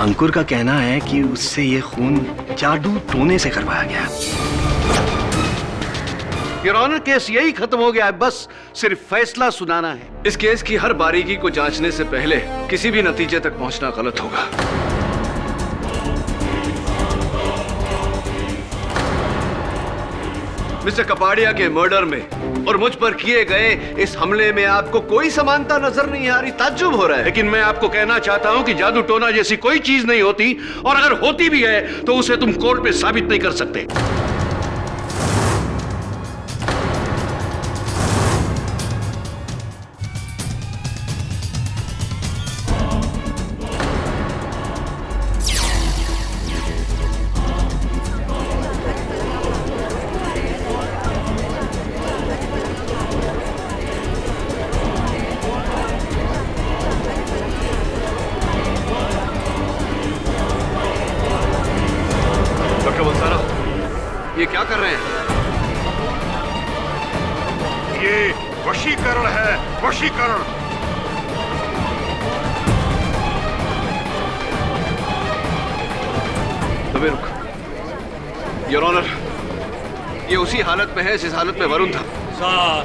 अंकुर का कहना है कि उससे ये खून जादू टोने से करवाया गया। योर ऑनर, केस यही खत्म हो गया है, बस सिर्फ फैसला सुनाना है। इस केस की हर बारीकी को जांचने से पहले किसी भी नतीजे तक पहुंचना गलत होगा। मिस्टर कपाड़िया के मर्डर में और मुझ पर किए गए इस हमले में आपको कोई समानता नजर नहीं आ रही, ताज्जुब हो रहा है। लेकिन मैं आपको कहना चाहता हूं कि जादू टोना जैसी कोई चीज नहीं होती, और अगर होती भी है तो उसे तुम कोर्ट पे साबित नहीं कर सकते। ये क्या कर रहे हैं? ये वशीकरण है, वशीकरण। अबे रुक। योर ऑनर, ये उसी हालत में है जिस हालत में वरुण था। 7,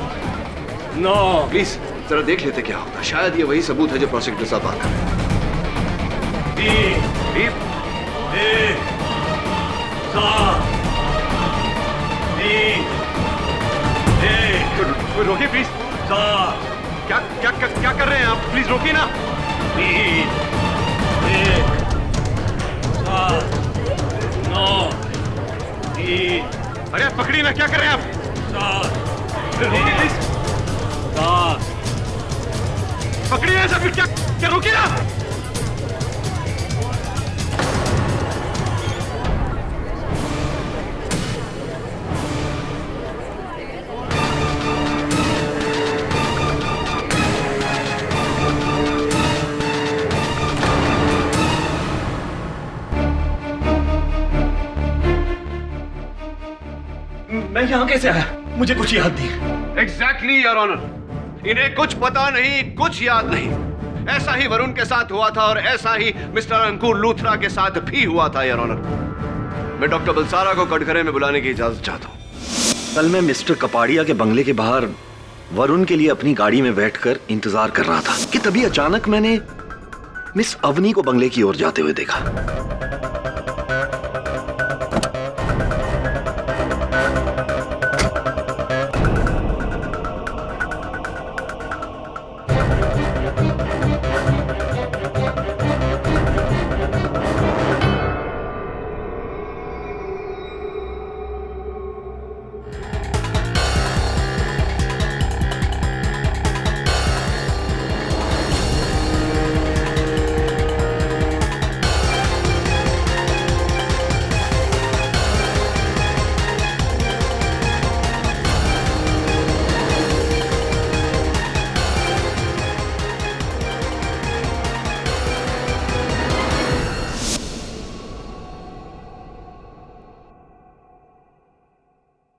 9। प्लीज जरा देख लेते क्या होता। शायद ये वही सबूत है जो प्रोसिक्यूटर साहब बात कर रहे हैं। 3, 1, 7, 3, 1। रोकिए प्लीज। 7, क्या कर रहे हैं आप? प्लीज रोकिए ना। 3, 1, 7, 9, 3। अरे आप पकड़िए ना, क्या कर रहे हैं आप? 7, रोकिए प्लीज। 7। पकड़िए ना सब। क्या रोकिए ना। मैं यहाँ कैसे आया? मुझे कुछ याद नहीं। एग्जैक्टली योर ऑनर, इन्हें कुछ पता नहीं, कुछ याद नहीं। ऐसा ही वरुण के साथ हुआ था और ऐसा ही मिस्टर अंकुर लूथरा के साथ भी हुआ था योर ऑनर। मैं डॉक्टर बलसारा को कटघरे में बुलाने की इजाजत चाहता हूँ। कल मैं मिस्टर कपाड़िया के बंगले के बाहर वरुण के लिए अपनी गाड़ी में बैठकर इंतजार कर रहा था कि तभी अचानक मैंने मिस अवनी को बंगले की ओर जाते हुए देखा।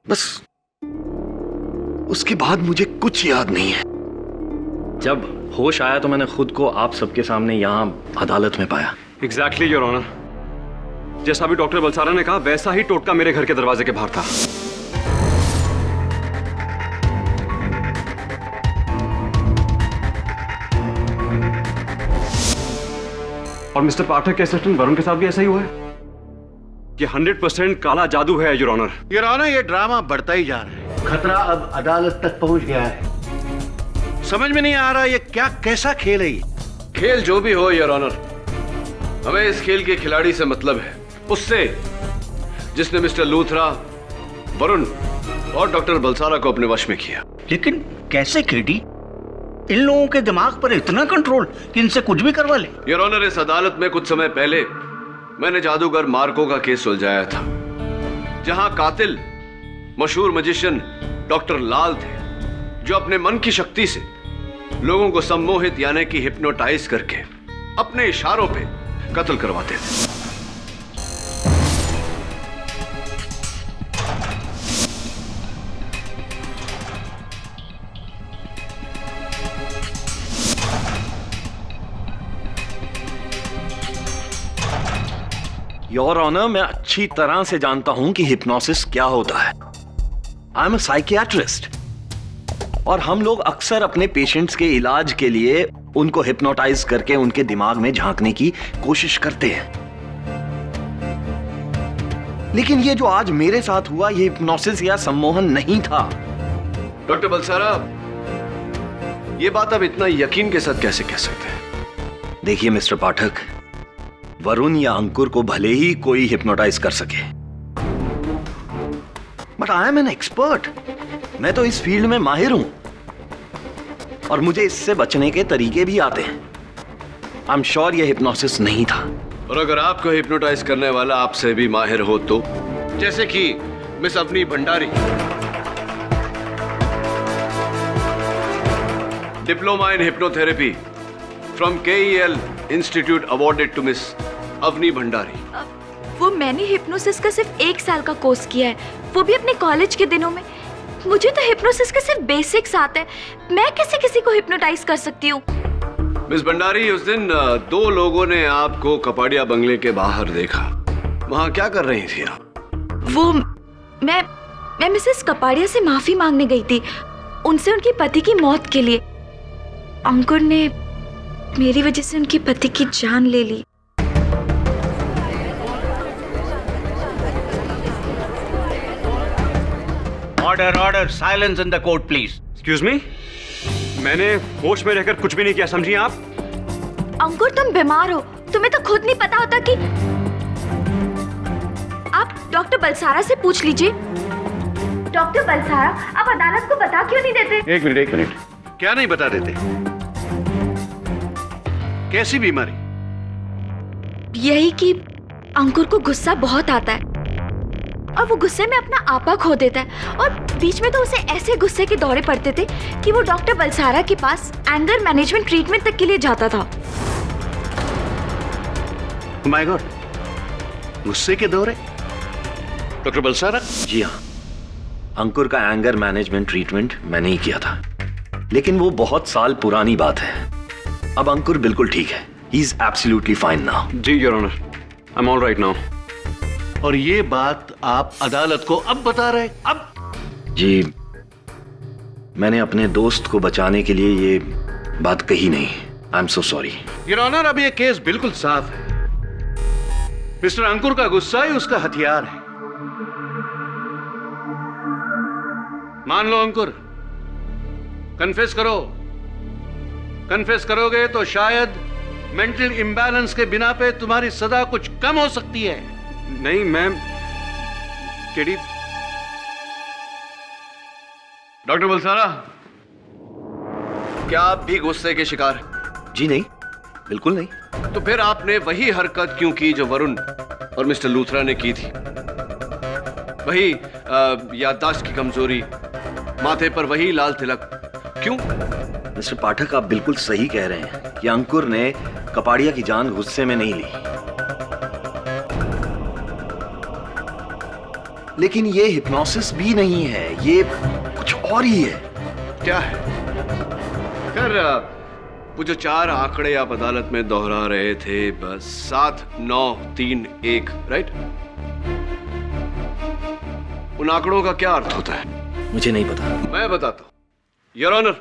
बस उसके बाद मुझे कुछ याद नहीं है। जब होश आया तो मैंने खुद को आप सबके सामने यहां अदालत में पाया। एग्जैक्टली योर ऑनर, जैसा भी डॉक्टर बलसारा ने कहा वैसा ही टोटका मेरे घर के दरवाजे के बाहर था। और मिस्टर पाठक के असिस्टेंट वरुण के साथ भी ऐसा ही हुआ है। ये 100% काला जादू है योर ऑनर। योर ऑनर, ये ड्रामा बढ़ता ही जा रहा है। खतरा अब अदालत तक पहुंच गया है। समझ में नहीं आ रहा ये क्या कैसा खेल है ये। खेल जो भी हो योर ऑनर, हमें इस खेल के खिलाड़ी से मतलब है, उससे जिसने मिस्टर लूथरा, वरुण और डॉक्टर बलसारा को अपने वश में किया। लेकिन कैसे केडी? इन लोगों के दिमाग पर इतना कंट्रोल कि इनसे कुछ भी करवा ले। योर ऑनर, इस अदालत में कुछ समय पहले मैंने जादूगर मार्को का केस सुलझाया था, जहां कातिल मशहूर मैजिशियन डॉक्टर लाल थे, जो अपने मन की शक्ति से लोगों को सम्मोहित यानी कि हिप्नोटाइज करके अपने इशारों पे कत्ल करवाते थे। योर ऑनर, मैं अच्छी तरह से जानता हूं कि हिप्नोसिस क्या होता है। आई एम अ साइकियाट्रिस्ट और हम लोग अक्सर अपने पेशेंट्स के इलाज के लिए उनको हिप्नोटाइज करके उनके दिमाग में झांकने की कोशिश करते हैं। लेकिन ये जो आज मेरे साथ हुआ, ये हिप्नोसिस या सम्मोहन नहीं था। डॉक्टर बलसारा, ये बात आप इतना यकीन के साथ कैसे कह सकते हैं? देखिए मिस्टर पाठक, वरुण या अंकुर को भले ही कोई हिप्नोटाइज कर सके, but I am an expert. मैं तो इस फील्ड में माहिर हूं और मुझे इससे बचने के तरीके भी आते हैं। आई एम श्योर ये हिप्नोसिस नहीं था। और अगर आपको हिप्नोटाइज करने वाला आपसे भी माहिर हो तो, जैसे कि miss Avni Bhandari, diploma in hypnotherapy from KEL institute awarded to miss Avni Bhandari. वो मैंने हिप्नोसिस का सिर्फ 1 साल का कोर्स किया है, वो भी अपने कॉलेज के दिनों में। मुझे तो हिप्नोसिस के सिर्फ बेसिक्स आते हैं। मैं कैसे किसी को हिप्नोटाइज कर सकती हूँ? मिस भंडारी, उस दिन 2 लोगों ने आपको कपाड़िया बंगले के बाहर देखा। वहां क्या कर रही थी आप? वो मैं मिसेस कपाड़िया से माफी मांगने गई थी, उनसे उनके पति की मौत के लिए। अंकुर ने मेरी वजह से उनके पति की जान ले ली। Order order, silence in the court please. Excuse me, मैंने होश में रहकर कुछ भी नहीं किया, समझिए आप। अंकुर, तुम बीमार हो, तुम्हें तो खुद नहीं पता होता कि। आप डॉक्टर बलसारा से पूछ लीजिए। डॉक्टर बलसारा, आप अदालत को बता क्यों नहीं देते? एक मिनट। क्या नहीं बता देते? कैसी बीमारी? यही कि अंकुर को गुस्सा बहुत आता है और वो गुस्से में अपना आपा खो देता है, और बीच में तो उसे ऐसे गुस्से के दौरे पड़ते थे कि वो डॉक्टर बलसारा के पास एंगर मैनेजमेंट ट्रीटमेंट तक के लिए जाता था। माय गॉड, गुस्से के दौरे? डॉक्टर बलसारा? जी हाँ, अंकुर का एंगर मैनेजमेंट ट्रीटमेंट मैंने ही किया था, लेकिन वो बहुत साल पुरानी बात है। अब अंकुर बिल्कुल ठीक है। He is absolutely fine now. जी your honour, I am all right now. और ये बात आप अदालत को अब बता रहे? अब? जी, मैंने अपने दोस्त को बचाने के लिए ये बात कही नहीं। I am so sorry. Your honour, अब ये केस बिल्कुल साफ है। मिस्टर अंकुर का गुस्सा ही उसका हथियार है। मान लो अंकुर, कन्फेस करो। कन्फेस करोगे तो शायद मेंटल इम्बैलेंस के बिना पे तुम्हारी सजा कुछ कम हो सकती है। नहीं मैम, केडी। डॉक्टर बलसारा, क्या आप भी गुस्से के शिकार? जी नहीं, बिल्कुल नहीं। तो फिर आपने वही हरकत क्यों की जो वरुण और मिस्टर लूथरा ने की थी? वही याददाश्त की कमजोरी, माथे पर वही लाल तिलक, क्यों? मिस्टर पाठक, आप बिल्कुल सही कह रहे हैं कि अंकुर ने कपाड़िया की जान गुस्से में नहीं ली, लेकिन ये हिप्नोसिस भी नहीं है, ये कुछ और ही है। क्या है? खैर, वो जो 4 आंकड़े आप अदालत में दोहरा रहे थे, बस 7, 9, 3, 1, राइट? उन आंकड़ों का क्या अर्थ होता है? मुझे नहीं पता। मैं बताता हूं। योर ऑनर,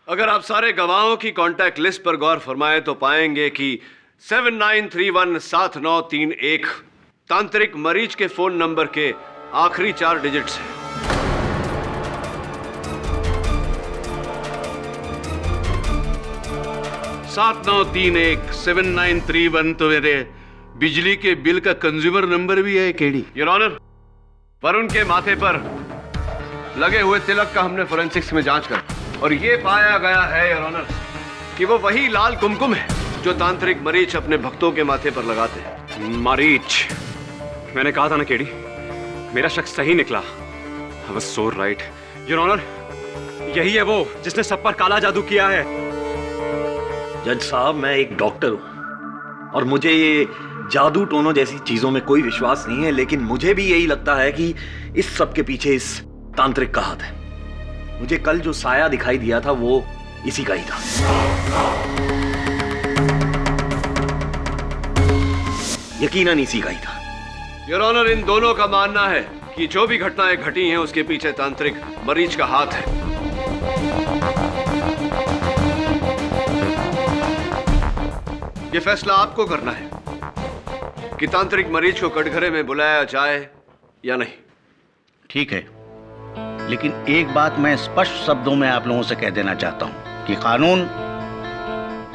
अगर आप सारे गवाहों की कांटेक्ट लिस्ट पर गौर फरमाएं तो पाएंगे कि 79317931 तांत्रिक मरीज के फोन नंबर के आखिरी 4 डिजिट्स हैं। सात 7931 तो मेरे बिजली के बिल का कंज्यूमर नंबर भी है केडी। योर ऑनर, वरुण के माथे पर लगे हुए तिलक का हमने फोरेंसिक्स में जांच कर और ये पाया गया है योर ऑनर कि वो वही लाल कुमकुम है जो तांत्रिक मरीज अपने भक्तों के माथे पर लगाते हैं। मरीच, मैंने कहा था ना केडी, मेरा शक सही निकला। I was so right your honour, यही है वो जिसने सब पर काला जादू किया है। जज साहब, मैं एक डॉक्टर हूं और मुझे ये जादू टोनों जैसी चीजों में कोई विश्वास नहीं है, लेकिन मुझे भी यही लगता है कि इस सब के पीछे इस तांत्रिक का हाथ है। मुझे कल जो साया दिखाई दिया था वो इसी का ही था। यकीनन इसी का ही था। योर ऑनर, इन दोनों का मानना है कि जो भी घटनाएं घटी हैं उसके पीछे तांत्रिक मरीज का हाथ है। ये फैसला आपको करना है कि तांत्रिक मरीज को कटघरे में बुलाया जाए या नहीं। ठीक है, लेकिन एक बात मैं स्पष्ट शब्दों में आप लोगों से कह देना चाहता हूं कि कानून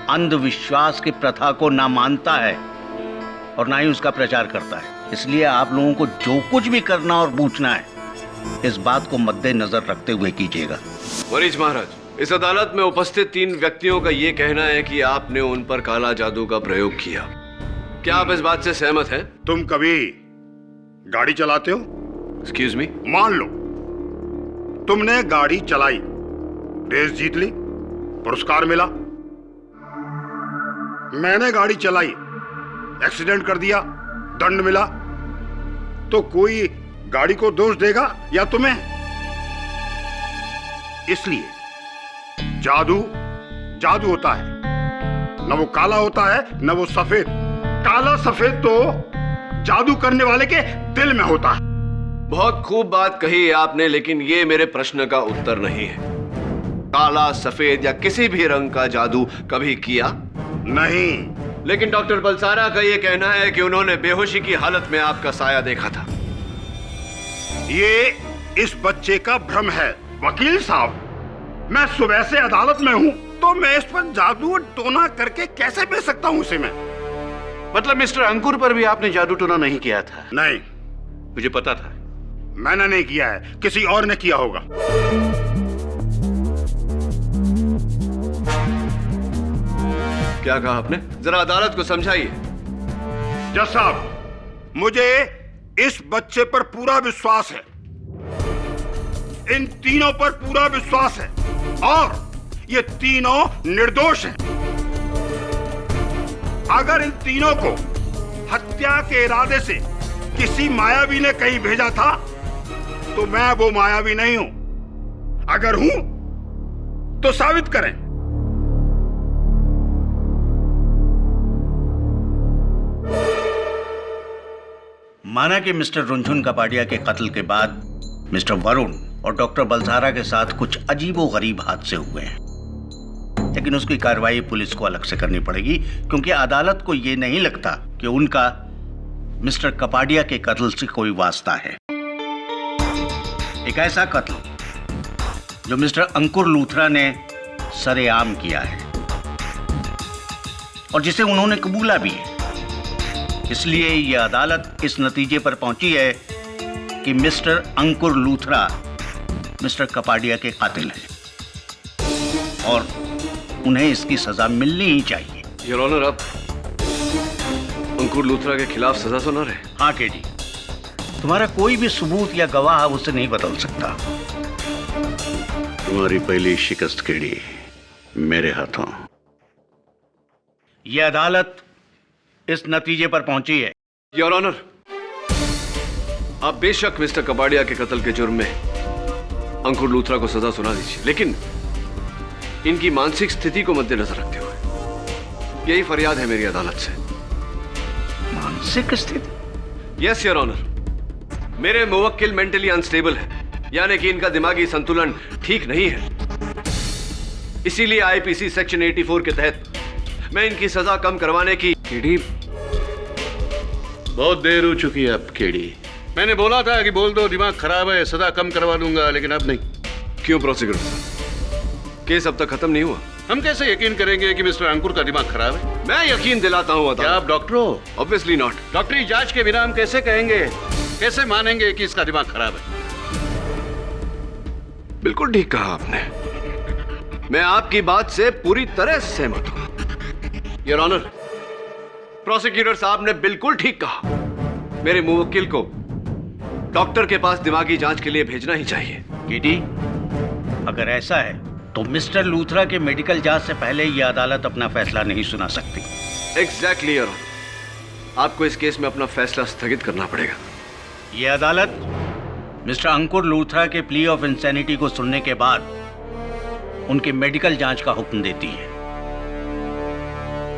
अंधविश्वास की प्रथा को ना मानता है और ना ही उसका प्रचार करता है। इसलिए आप लोगों को जो कुछ भी करना और पूछना है, इस बात को मद्देनजर रखते हुए कीजिएगा। मरीज महाराज, इस अदालत में उपस्थित 3 व्यक्तियों का यह कहना है कि आपने उन पर काला जादू का प्रयोग किया। क्या आप इस बात से सहमत हैं? तुम कभी गाड़ी चलाते हो? Excuse me? मान लो तुमने गाड़ी चलाई, रेस जीत ली, पुरस्कार मिला। मैंने गाड़ी चलाई, एक्सीडेंट कर दिया, दंड मिला, तो कोई गाड़ी को दोष देगा या तुम्हें? इसलिए जादू जादू होता है, न वो काला होता है न वो सफेद। काला सफेद तो जादू करने वाले के दिल में होता है। बहुत खूब बात कही है आपने, लेकिन ये मेरे प्रश्न का उत्तर नहीं है। काला, सफेद या किसी भी रंग का जादू कभी किया नहीं। लेकिन डॉक्टर बलसारा का यह कहना है कि उन्होंने बेहोशी की हालत में आपका साया देखा था। ये इस बच्चे का भ्रम है वकील साहब। मैं सुबह से अदालत में हूँ, तो मैं इस पर जादू टोना करके कैसे बेच सकता हूँ उसे मैं? मतलब मिस्टर अंकुर पर भी आपने जादू टोना नहीं किया था? नहीं, मुझे पता था। मैंने नहीं किया है, किसी और ने किया होगा। क्या कहा आपने? जरा अदालत को समझाइए। जज साहब, मुझे इस बच्चे पर पूरा विश्वास है, इन तीनों पर पूरा विश्वास है, और ये तीनों निर्दोष हैं। अगर इन तीनों को हत्या के इरादे से किसी मायावी ने कहीं भेजा था, तो मैं वो मायावी नहीं हूं। अगर हूं तो साबित करें। माना कि मिस्टर रुनझुन कपाडिया के कत्ल के बाद मिस्टर वरुण और डॉक्टर बलसारा के साथ कुछ अजीबोगरीब हादसे हुए हैं, लेकिन उसकी कार्रवाई पुलिस को अलग से करनी पड़ेगी, क्योंकि अदालत को यह नहीं लगता कि उनका मिस्टर कपाडिया के कत्ल से कोई वास्ता है। एक ऐसा कत्ल जो मिस्टर अंकुर लूथरा ने सरेआम किया है और जिसे उन्होंने कबूला भी है। इसलिए यह अदालत इस नतीजे पर पहुंची है कि मिस्टर अंकुर लूथरा मिस्टर कपाडिया के कातिल हैं और उन्हें इसकी सजा मिलनी ही चाहिए। योर ऑनर, आप अंकुर लूथरा के खिलाफ सजा सुना रहे? हाँ केडी, तुम्हारा कोई भी सबूत या गवाह उसे नहीं बदल सकता। तुम्हारी पहली शिकस्त केडी मेरे हाथों। यह अदालत इस नतीजे पर पहुंची है। योर ऑनर, आप बेशक मिस्टर कपाडिया के कत्ल के जुर्म में अंकुर लूथरा को सजा सुना दीजिए, लेकिन इनकी मानसिक स्थिति को मद्देनजर रखते हुए यही फरियाद है मेरी अदालत से। मानसिक स्थिति? यस योर ऑनर, मेरे मुवक्किल मेंटली अनस्टेबल है, यानी कि इनका दिमागी संतुलन ठीक नहीं है। इसीलिए आईपीसी सेक्शन 84 के तहत मैं इनकी सजा कम करवाने की। केडी, बहुत देर हो चुकी है अब। केडी, मैंने बोला था कि बोल दो दिमाग खराब है, सजा कम करवा दूंगा, लेकिन अब नहीं। क्यों प्रोसिक्यूटर साहब, केस अब तक खत्म नहीं हुआ? हम कैसे यकीन करेंगे कि मिस्टर अंकुर का दिमाग खराब है? मैं यकीन दिलाता हूं। क्या आप डॉक्टर हो? Obviously not. डॉक्टरी जांच के बिना हम कैसे कहेंगे, कैसे मानेंगे कि इसका दिमाग खराब है? बिल्कुल ठीक कहा आपने, मैं आपकी बात से पूरी तरह सहमत हूं। योर ऑनर, प्रोसिक्यूटर साहब ने बिल्कुल ठीक कहा। मेरे मुवक्किल को डॉक्टर के पास दिमागी जांच के लिए भेजना ही चाहिए। केडी, अगर ऐसा है तो मिस्टर लूथरा के मेडिकल जांच से पहले यह अदालत अपना फैसला नहीं सुना सकती। एग्जैक्टली योर ऑनर, आपको इस केस में अपना फैसला स्थगित करना पड़ेगा। यह अदालत मिस्टर अंकुर लूथरा के प्ली ऑफ इंसैनिटी को सुनने के बाद उनके मेडिकल जांच का हुक्म देती है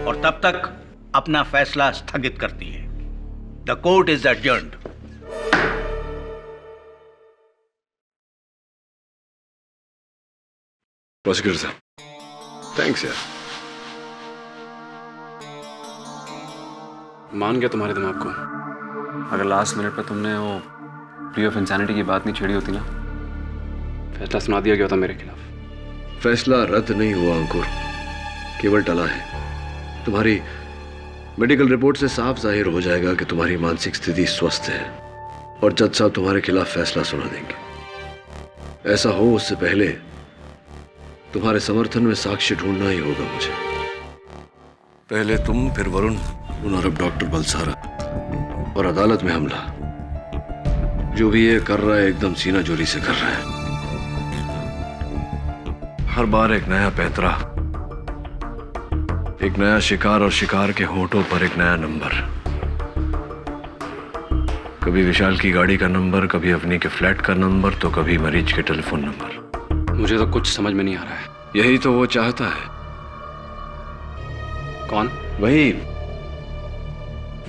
और तब तक अपना फैसला स्थगित करती है। The court is adjourned. Prosecutor साहब, थैंक्स यार। मान गया तुम्हारे दिमाग को। अगर लास्ट मिनट पर तुमने वो प्ली ऑफ इंसैनिटी की बात नहीं छेड़ी होती ना, फैसला सुना दिया गया होता मेरे खिलाफ। फैसला रद्द नहीं हुआ अंकुर, केवल टला है। तुम्हारी मेडिकल रिपोर्ट से साफ जाहिर हो जाएगा कि तुम्हारी मानसिक स्थिति स्वस्थ है और जज साहब तुम्हारे खिलाफ फैसला सुना देंगे। ऐसा हो उससे पहले तुम्हारे समर्थन में साक्ष्य ढूंढना ही होगा मुझे। पहले तुम, फिर वरुण और अब डॉक्टर बलसारा, और अदालत में हमला। जो भी ये कर रहा है एकदम सीना जोरी से कर रहा है। हर बार एक नया पैतरा, एक नया शिकार और शिकार के होठों पर एक नया नंबर। कभी विशाल की गाड़ी का नंबर, कभी अपनी के फ्लैट का नंबर, तो कभी मरीज के टेलीफोन नंबर। मुझे तो कुछ समझ में नहीं आ रहा है। यही तो वो चाहता है। कौन? वही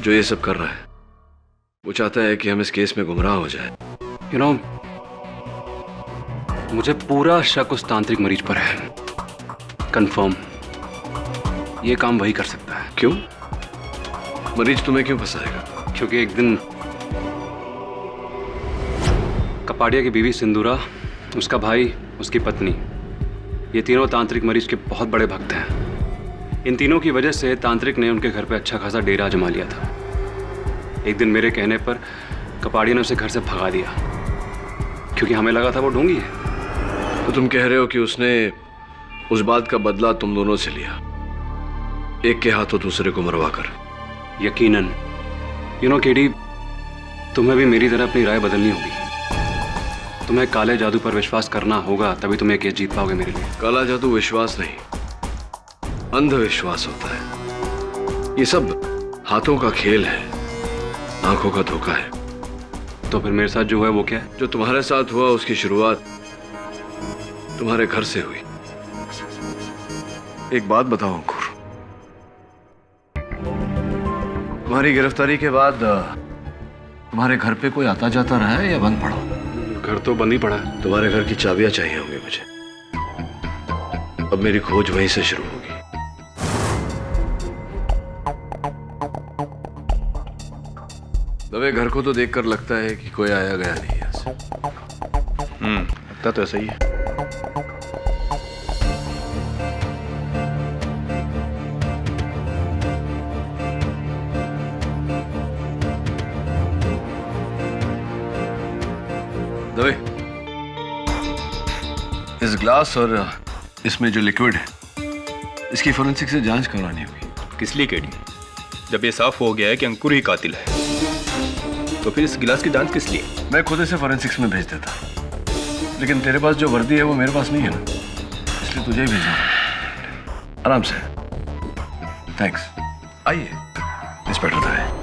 जो ये सब कर रहा है। वो चाहता है कि हम इस केस में गुमराह हो जाए। यू नो, मुझे पूरा शक उस तांत्रिक मरीज पर है। कंफर्म ये काम वही कर सकता है। क्यों? मरीज तुम्हें क्यों फंसाएगा? क्योंकि एक दिन कपाड़िया की बीवी सिंदूरा, उसका भाई, उसकी पत्नी, ये तीनों तांत्रिक मरीज के बहुत बड़े भक्त हैं। इन तीनों की वजह से तांत्रिक ने उनके घर पे अच्छा खासा डेरा जमा लिया था। एक दिन मेरे कहने पर कपाड़िया ने उसे घर से भगा दिया, क्योंकि हमें लगा था वो ढोंगी है। तो तुम कह रहे हो कि उसने उस बात का बदला तुम दोनों से लिया, एक के हाथों दूसरे को मरवा कर? यकीनन। यू नो केडी, तुम्हें भी मेरी तरह अपनी राय बदलनी होगी। तुम्हें काले जादू पर विश्वास करना होगा, तभी तुम ये केस जीत पाओगे मेरे लिए। काला जादू विश्वास नहीं, अंधविश्वास होता है। ये सब हाथों का खेल है, आंखों का धोखा है। तो फिर मेरे साथ जो हुआ है वो क्या है? जो तुम्हारे साथ हुआ उसकी शुरुआत तुम्हारे घर से हुई। एक बात बताओ अंकुर, तुम्हारी गिरफ्तारी के बाद तुम्हारे घर पे कोई आता जाता रहा है या बंद पड़ा? घर तो बंद ही पड़ा है। तुम्हारे घर की चाबियां चाहिए होंगी मुझे। अब मेरी खोज वहीं से शुरू होगी। दवे, घर को तो देखकर लगता है कि कोई आया गया नहीं है। लगता तो ऐसा ही है। दवे, इस ग्लास और इसमें जो लिक्विड है, इसकी फोरेंसिक से जांच करवानी होगी। किस लिए केडी? जब ये साफ हो गया है कि अंकुर ही कातिल है, तो फिर इस गिलास की जांच किस लिए? मैं खुद इसे फोरेंसिक्स में भेज देता, लेकिन तेरे पास जो वर्दी है वो मेरे पास नहीं है ना, इसलिए तुझे ही भेजना। आराम से। थैंक्स। आइए इंस्पेक्टर दवे।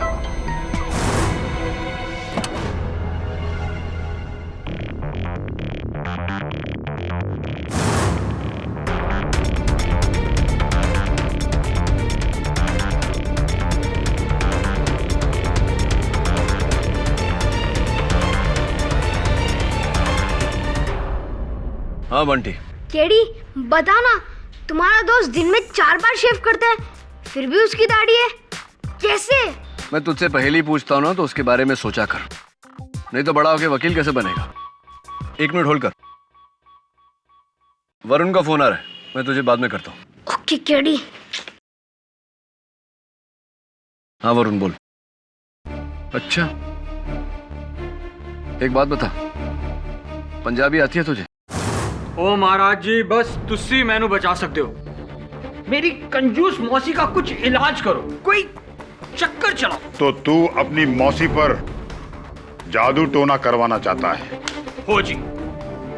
हाँ बंटी। केडी, बता ना, तुम्हारा दोस्त दिन में 4 बार शेव करता है, फिर भी उसकी दाढ़ी है, कैसे? मैं तुझसे पहले ही पूछता हूँ ना, तो उसके बारे में सोचा कर, नहीं तो बड़ा होके वकील कैसे बनेगा। 1 मिनट होल्ड कर, वरुण का फोन आ रहा है, मैं तुझे बाद में करता हूँ। Okay KD. हाँ वरुण बोल। अच्छा, एक बात बता, पंजाबी आती है तुझे? ओ महाराज जी, बस तुसी मैनू बचा सकते हो। मेरी कंजूस मौसी का कुछ इलाज करो, कोई चक्कर चलाओ। तो तू अपनी मौसी पर जादू टोना करवाना चाहता है? हो जी,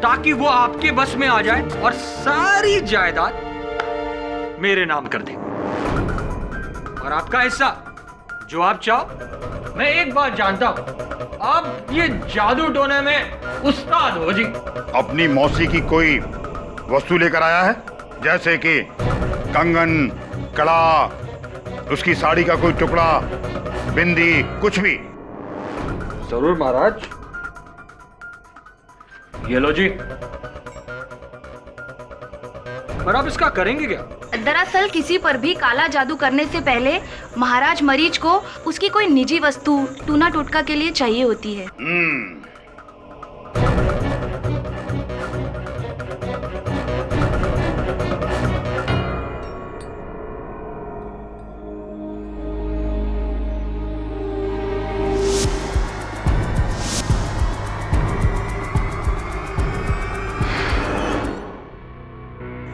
ताकि वो आपके बस में आ जाए और सारी जायदाद मेरे नाम कर दे, और आपका हिस्सा जो आप चाहो। मैं एक बात जानता हूं, आप ये जादू टोने में उस्ताद हो जी। अपनी मौसी की कोई वस्तु लेकर आया है, जैसे कि कंगन, कड़ा, उसकी साड़ी का कोई टुकड़ा, बिंदी, कुछ भी। जरूर महाराज। ये लो जी। पर आप इसका करेंगे क्या? दरअसल किसी पर भी काला जादू करने से पहले महाराज मरीज को उसकी कोई निजी वस्तु टूना टोटका के लिए चाहिए होती है।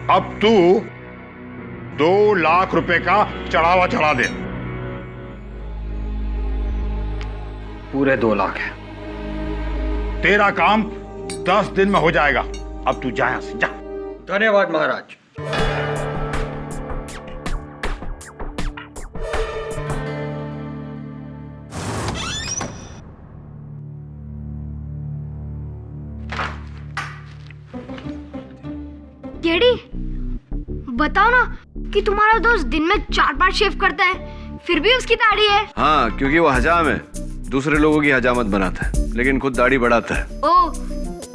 अब तू 2 लाख रुपए का चढ़ावा चढ़ा दे। पूरे 2 लाख है। तेरा काम 10 दिन में हो जाएगा। अब तू जा यहां से, जा। धन्यवाद महाराज। केडी, बताओ ना कि तुम्हारा दोस्त दिन में 4 बार शेव करता है, फिर भी उसकी दाढ़ी है। हाँ, क्योंकि वो हजाम है, दूसरे लोगों की हजामत बनाता है लेकिन खुद दाढ़ी बढ़ाता है। ओ,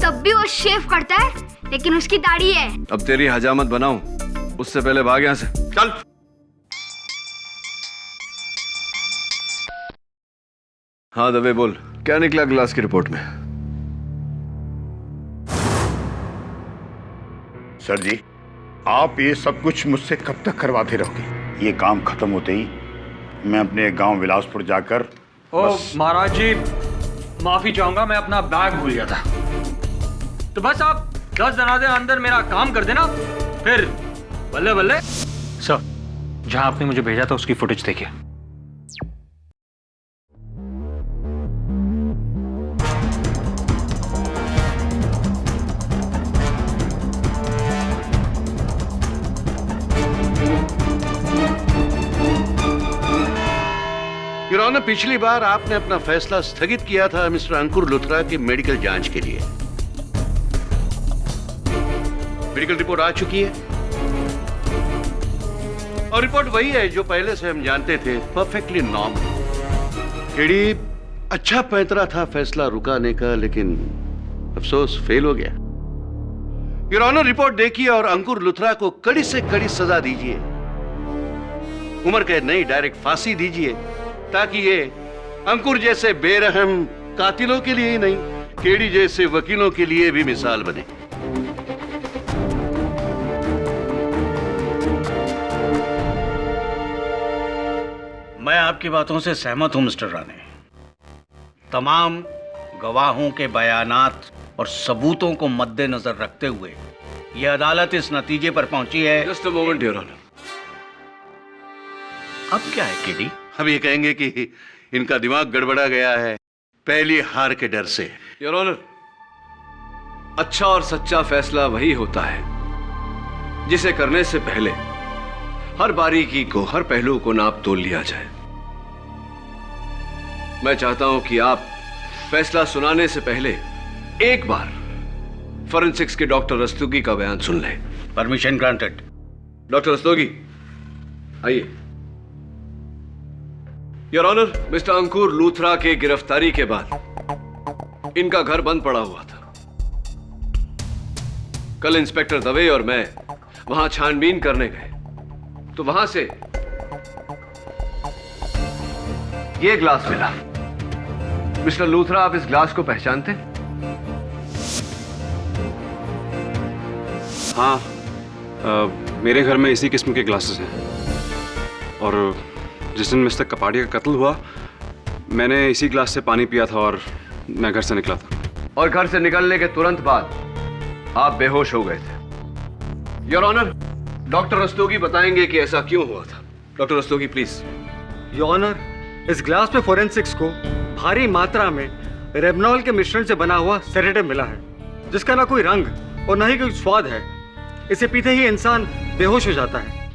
तब भी वो शेव करता है लेकिन उसकी दाढ़ी है। अब तेरी हजामत बनाऊं उससे पहले भाग यहां से, चल। हाँ दबे, बोल, क्या निकला ग्लास की रिपोर्ट में? सर जी, आप ये सब कुछ मुझसे कब तक करवाते रहोगे? ये काम खत्म होते ही मैं अपने गांव विलासपुर जाकर महाराज जी, माफी चाहूंगा, मैं अपना बैग भूल गया था। तो बस आप 10 दिन अंदर मेरा काम कर देना, फिर बल्ले बल्ले। सर, जहां आपने मुझे भेजा था उसकी फुटेज देखिए। योर ऑनर, पिछली बार आपने अपना फैसला स्थगित किया था मिस्टर अंकुर लुथरा की मेडिकल जांच के लिए। मेडिकल रिपोर्ट आ चुकी है और रिपोर्ट वही है जो पहले से हम जानते थे, परफेक्टली नॉर्मल। केडी, अच्छा पैंतरा था फैसला रुकाने का, लेकिन अफसोस फेल हो गया। योर ऑनर, रिपोर्ट देखिए और अंकुर लुथरा को कड़ी से कड़ी सजा दीजिए। उम्र कैद नहीं, डायरेक्ट फांसी दीजिए, ताकि ये अंकुर जैसे बेरहम कातिलों के लिए ही नहीं, केडी जैसे वकीलों के लिए भी मिसाल बने। मैं आपकी बातों से सहमत हूं मिस्टर राणे। तमाम गवाहों के बयानात और सबूतों को मद्देनजर रखते हुए यह अदालत इस नतीजे पर पहुंची है। Just a moment your honour. अब क्या है केडी? हम ये कहेंगे कि इनका दिमाग गड़बड़ा गया है पहली हार के डर से। योर ऑनर, अच्छा और सच्चा फैसला वही होता है जिसे करने से पहले हर बारीकी को, हर पहलू को नाप तोल लिया जाए। मैं चाहता हूं कि आप फैसला सुनाने से पहले एक बार फॉरेंसिक्स के डॉक्टर रस्तोगी का बयान सुन लें। Permission granted. डॉक्टर रस्तोगी, आइए। योर ऑनर, मिस्टर अंकुर लूथरा के गिरफ्तारी के बाद इनका घर बंद पड़ा हुआ था। कल इंस्पेक्टर दवे और मैं वहां छानबीन करने गए तो वहां से ये ग्लास मिला। मिस्टर लूथरा, आप इस ग्लास को पहचानते हैं? हाँ, मेरे घर में इसी किस्म के ग्लासेस हैं और जिस दिन मिस्टर कपाड़िया का कत्ल हुआ मैंने इसी ग्लास से पानी पिया था और मैं घर से निकला था। और घर से निकलने के तुरंत बाद आप बेहोश हो गए थे। योर ऑनर, डॉक्टर रस्तोगी बताएंगे कि ऐसा क्यों हुआ था। Doctor Rastogi please. Your honour, इस ग्लास में फोरेंसिक्स को भारी मात्रा में रेबनॉल के मिश्रण से बना हुआ सेडेटिव मिला है, जिसका ना कोई रंग और ना ही कोई स्वाद है। इसे पीते ही इंसान बेहोश हो जाता है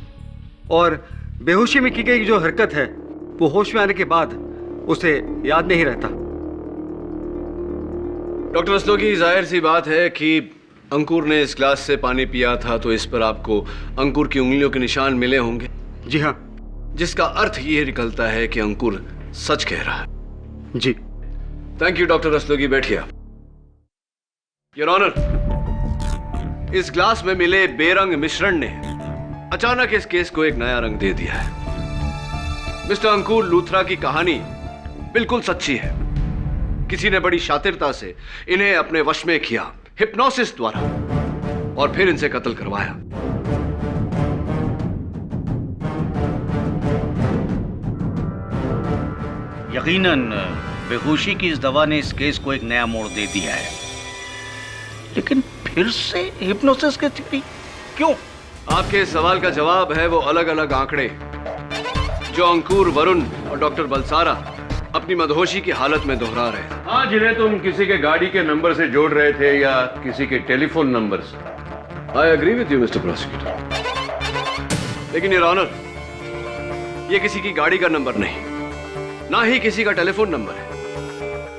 और बेहोशी में की गई जो हरकत है वो होश में आने के बाद उसे याद नहीं रहता। डॉक्टर रस्तोगी, जाहिर सी बात है कि अंकुर ने इस ग्लास से पानी पिया था तो इस पर आपको अंकुर की उंगलियों के निशान मिले होंगे। जी हाँ, जिसका अर्थ ये निकलता है कि अंकुर सच कह रहा है। जी। थैंक यू डॉक्टर रस्तोगी, बैठिए। योर ऑनर, इस ग्लास में मिले बेरंग मिश्रण ने अचानक इस केस को एक नया रंग दे दिया है। मिस्टर अंकुर लूथरा की कहानी बिल्कुल सच्ची है। किसी ने बड़ी शातिरता से इन्हें अपने वश में किया, हिप्नोसिस द्वारा, और फिर इनसे कत्ल करवाया। यकीनन बेहोशी की इस दवा ने इस केस को एक नया मोड़ दे दिया है, लेकिन फिर से हिप्नोसिस की थ्योरी क्यों? आपके इस सवाल का जवाब है वो अलग अलग आंकड़े जो अंकुर, वरुण और डॉक्टर बलसारा अपनी मदहोशी की हालत में दोहरा रहे थे। हाँ, जिन्हें तुम किसी के गाड़ी के नंबर से जोड़ रहे थे या किसी के टेलीफोन नंबर से। I agree with you mister prosecutor, लेकिन योर ऑनर, ये किसी की गाड़ी का नंबर नहीं, ना ही किसी का टेलीफोन नंबर है,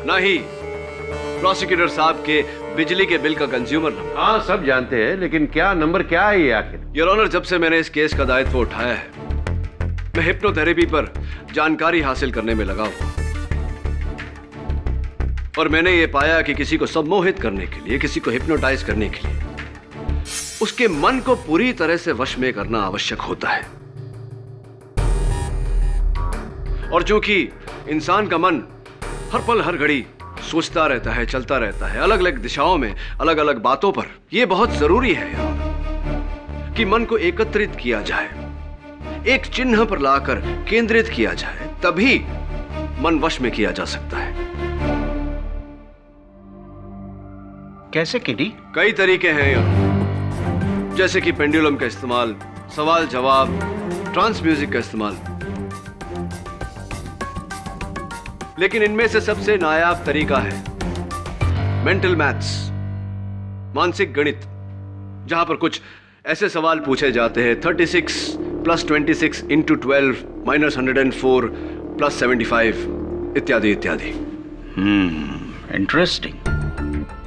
ना ही प्रोसिक्यूटर साहब के बिजली के बिल का कंज्यूमर नंबर। हाँ, सब जानते हैं, लेकिन क्या नंबर क्या है ये आखिर? योर ऑनर, जब से मैंने इस केस का दायित्व उठाया है, मैं हिप्नोथेरेपी पर जानकारी हासिल करने में लगा हूं, और मैंने ये पाया कि किसी को सम्मोहित करने के लिए, किसी को हिप्नोटाइज करने के लिए उसके मन को पूरी तरह से वश में करना आवश्यक होता है। और चूंकि इंसान का मन हर पल हर घड़ी सोचता रहता है, चलता रहता है, अलग अलग दिशाओं में, अलग अलग बातों पर, यह बहुत जरूरी है कि मन को एकत्रित किया जाए, एक चिन्ह पर लाकर केंद्रित किया जाए, तभी मन वश में किया जा सकता है। कैसे किडी? कई तरीके हैं यार, जैसे कि पेंडुलम का इस्तेमाल, सवाल जवाब, ट्रांस म्यूजिक का इस्तेमाल, लेकिन इनमें से सबसे नायाब तरीका है मेंटल मैथ्स, मानसिक गणित, जहां पर कुछ ऐसे सवाल पूछे जाते हैं 36 + 26 × 12 - 104 + 75 इत्यादि इत्यादि। इंटरेस्टिंग।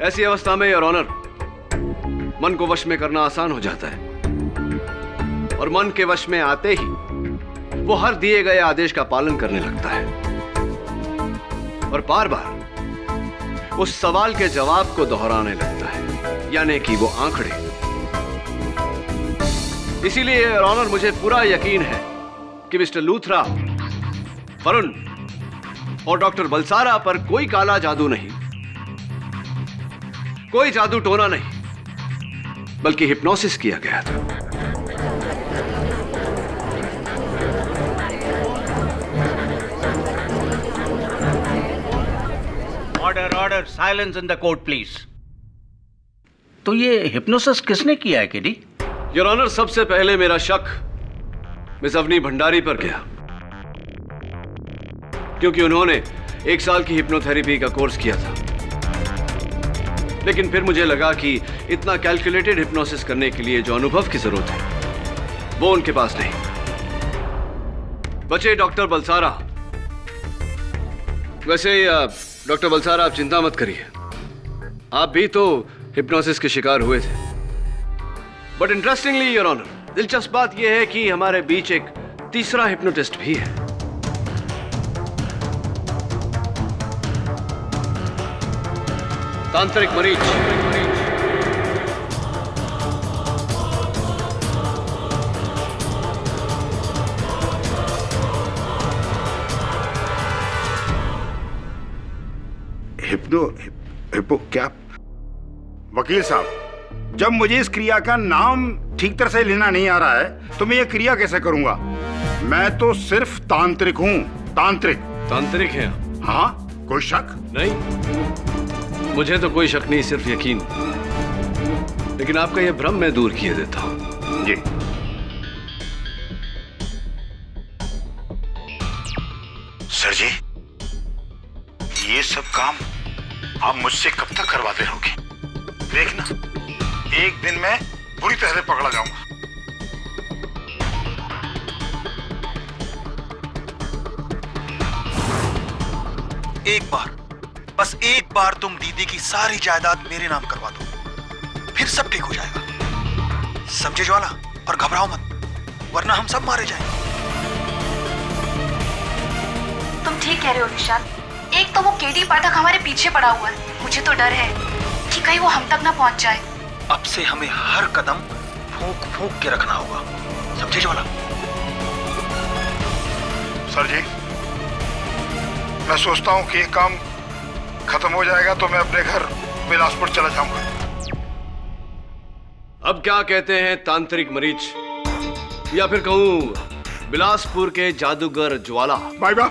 ऐसी अवस्था में योर ऑनर, मन को वश में करना आसान हो जाता है, और मन के वश में आते ही वो हर दिए गए आदेश का पालन करने लगता है, और बार बार उस सवाल के जवाब को दोहराने लगता है, यानी कि वो आंकड़े। इसीलिए योर ऑनर, मुझे पूरा यकीन है कि मिस्टर लूथरा, वरुण और डॉक्टर बलसारा पर कोई काला जादू नहीं, कोई जादू टोना नहीं, बल्कि हिप्नोसिस किया गया था। Order, order, silence in the court please. तो ये हिप्नोसिस किसने किया है किडी? योर ऑनर, सबसे पहले मेरा शक मिस अवनी भंडारी पर गया, क्योंकि उन्होंने 1 साल की हिप्नोथेरेपी का कोर्स किया था। लेकिन फिर मुझे लगा कि इतना कैलकुलेटेड हिप्नोसिस करने के लिए जो अनुभव की जरूरत है, वो उनके पास नहीं। बचे डॉक्टर बलसारा। वैसे डॉक्टर बलसारा, आप चिंता मत करिए, आप भी तो हिप्नोसिस के शिकार हुए थे। बट इंटरेस्टिंगली योर ऑनर, दिलचस्प बात यह है कि हमारे बीच एक तीसरा हिप्नोटिस्ट भी है। तांत्रिक मरीज। हिप्पो क्या? वकील साहब, जब मुझे इस क्रिया का नाम ठीक तरह से लेना नहीं आ रहा है, तो मैं ये क्रिया कैसे करूंगा? मैं तो सिर्फ तांत्रिक हूँ। तांत्रिक। तांत्रिक हैं? हाँ, कोई शक नहीं, मुझे तो कोई शक नहीं, सिर्फ यकीन। लेकिन आपका यह भ्रम मैं दूर किए देता हूं। जी। सर जी, ये सब काम आप मुझसे कब तक करवाते रहोगे? देखना, एक दिन मैं बुरी तरह से पकड़ा जाऊंगा। एक बार, बस एक बार तुम दीदी की सारी जायदाद मेरे नाम करवा दो, फिर सब ठीक हो जाएगा। समझे ज्वाला? और घबराओ मत, वरना हम सब मारे जाएंगे। ठीक कह रहे हो विशाल। एक तो वो केडी पाठक हमारे पीछे पड़ा हुआ है, मुझे तो डर है कि कहीं वो हम तक ना पहुंच जाए। अब से हमें हर कदम फूंक फूंक के रखना होगा, समझे ज्वाला? सर जी, मैं सोचता हूँ कि ये काम खत्म हो जाएगा तो मैं अपने घर बिलासपुर चला जाऊंगा। अब क्या कहते हैं तांत्रिक मरीज, या फिर कहूं बिलासपुर के जादूगर ज्वाला? भाई बा,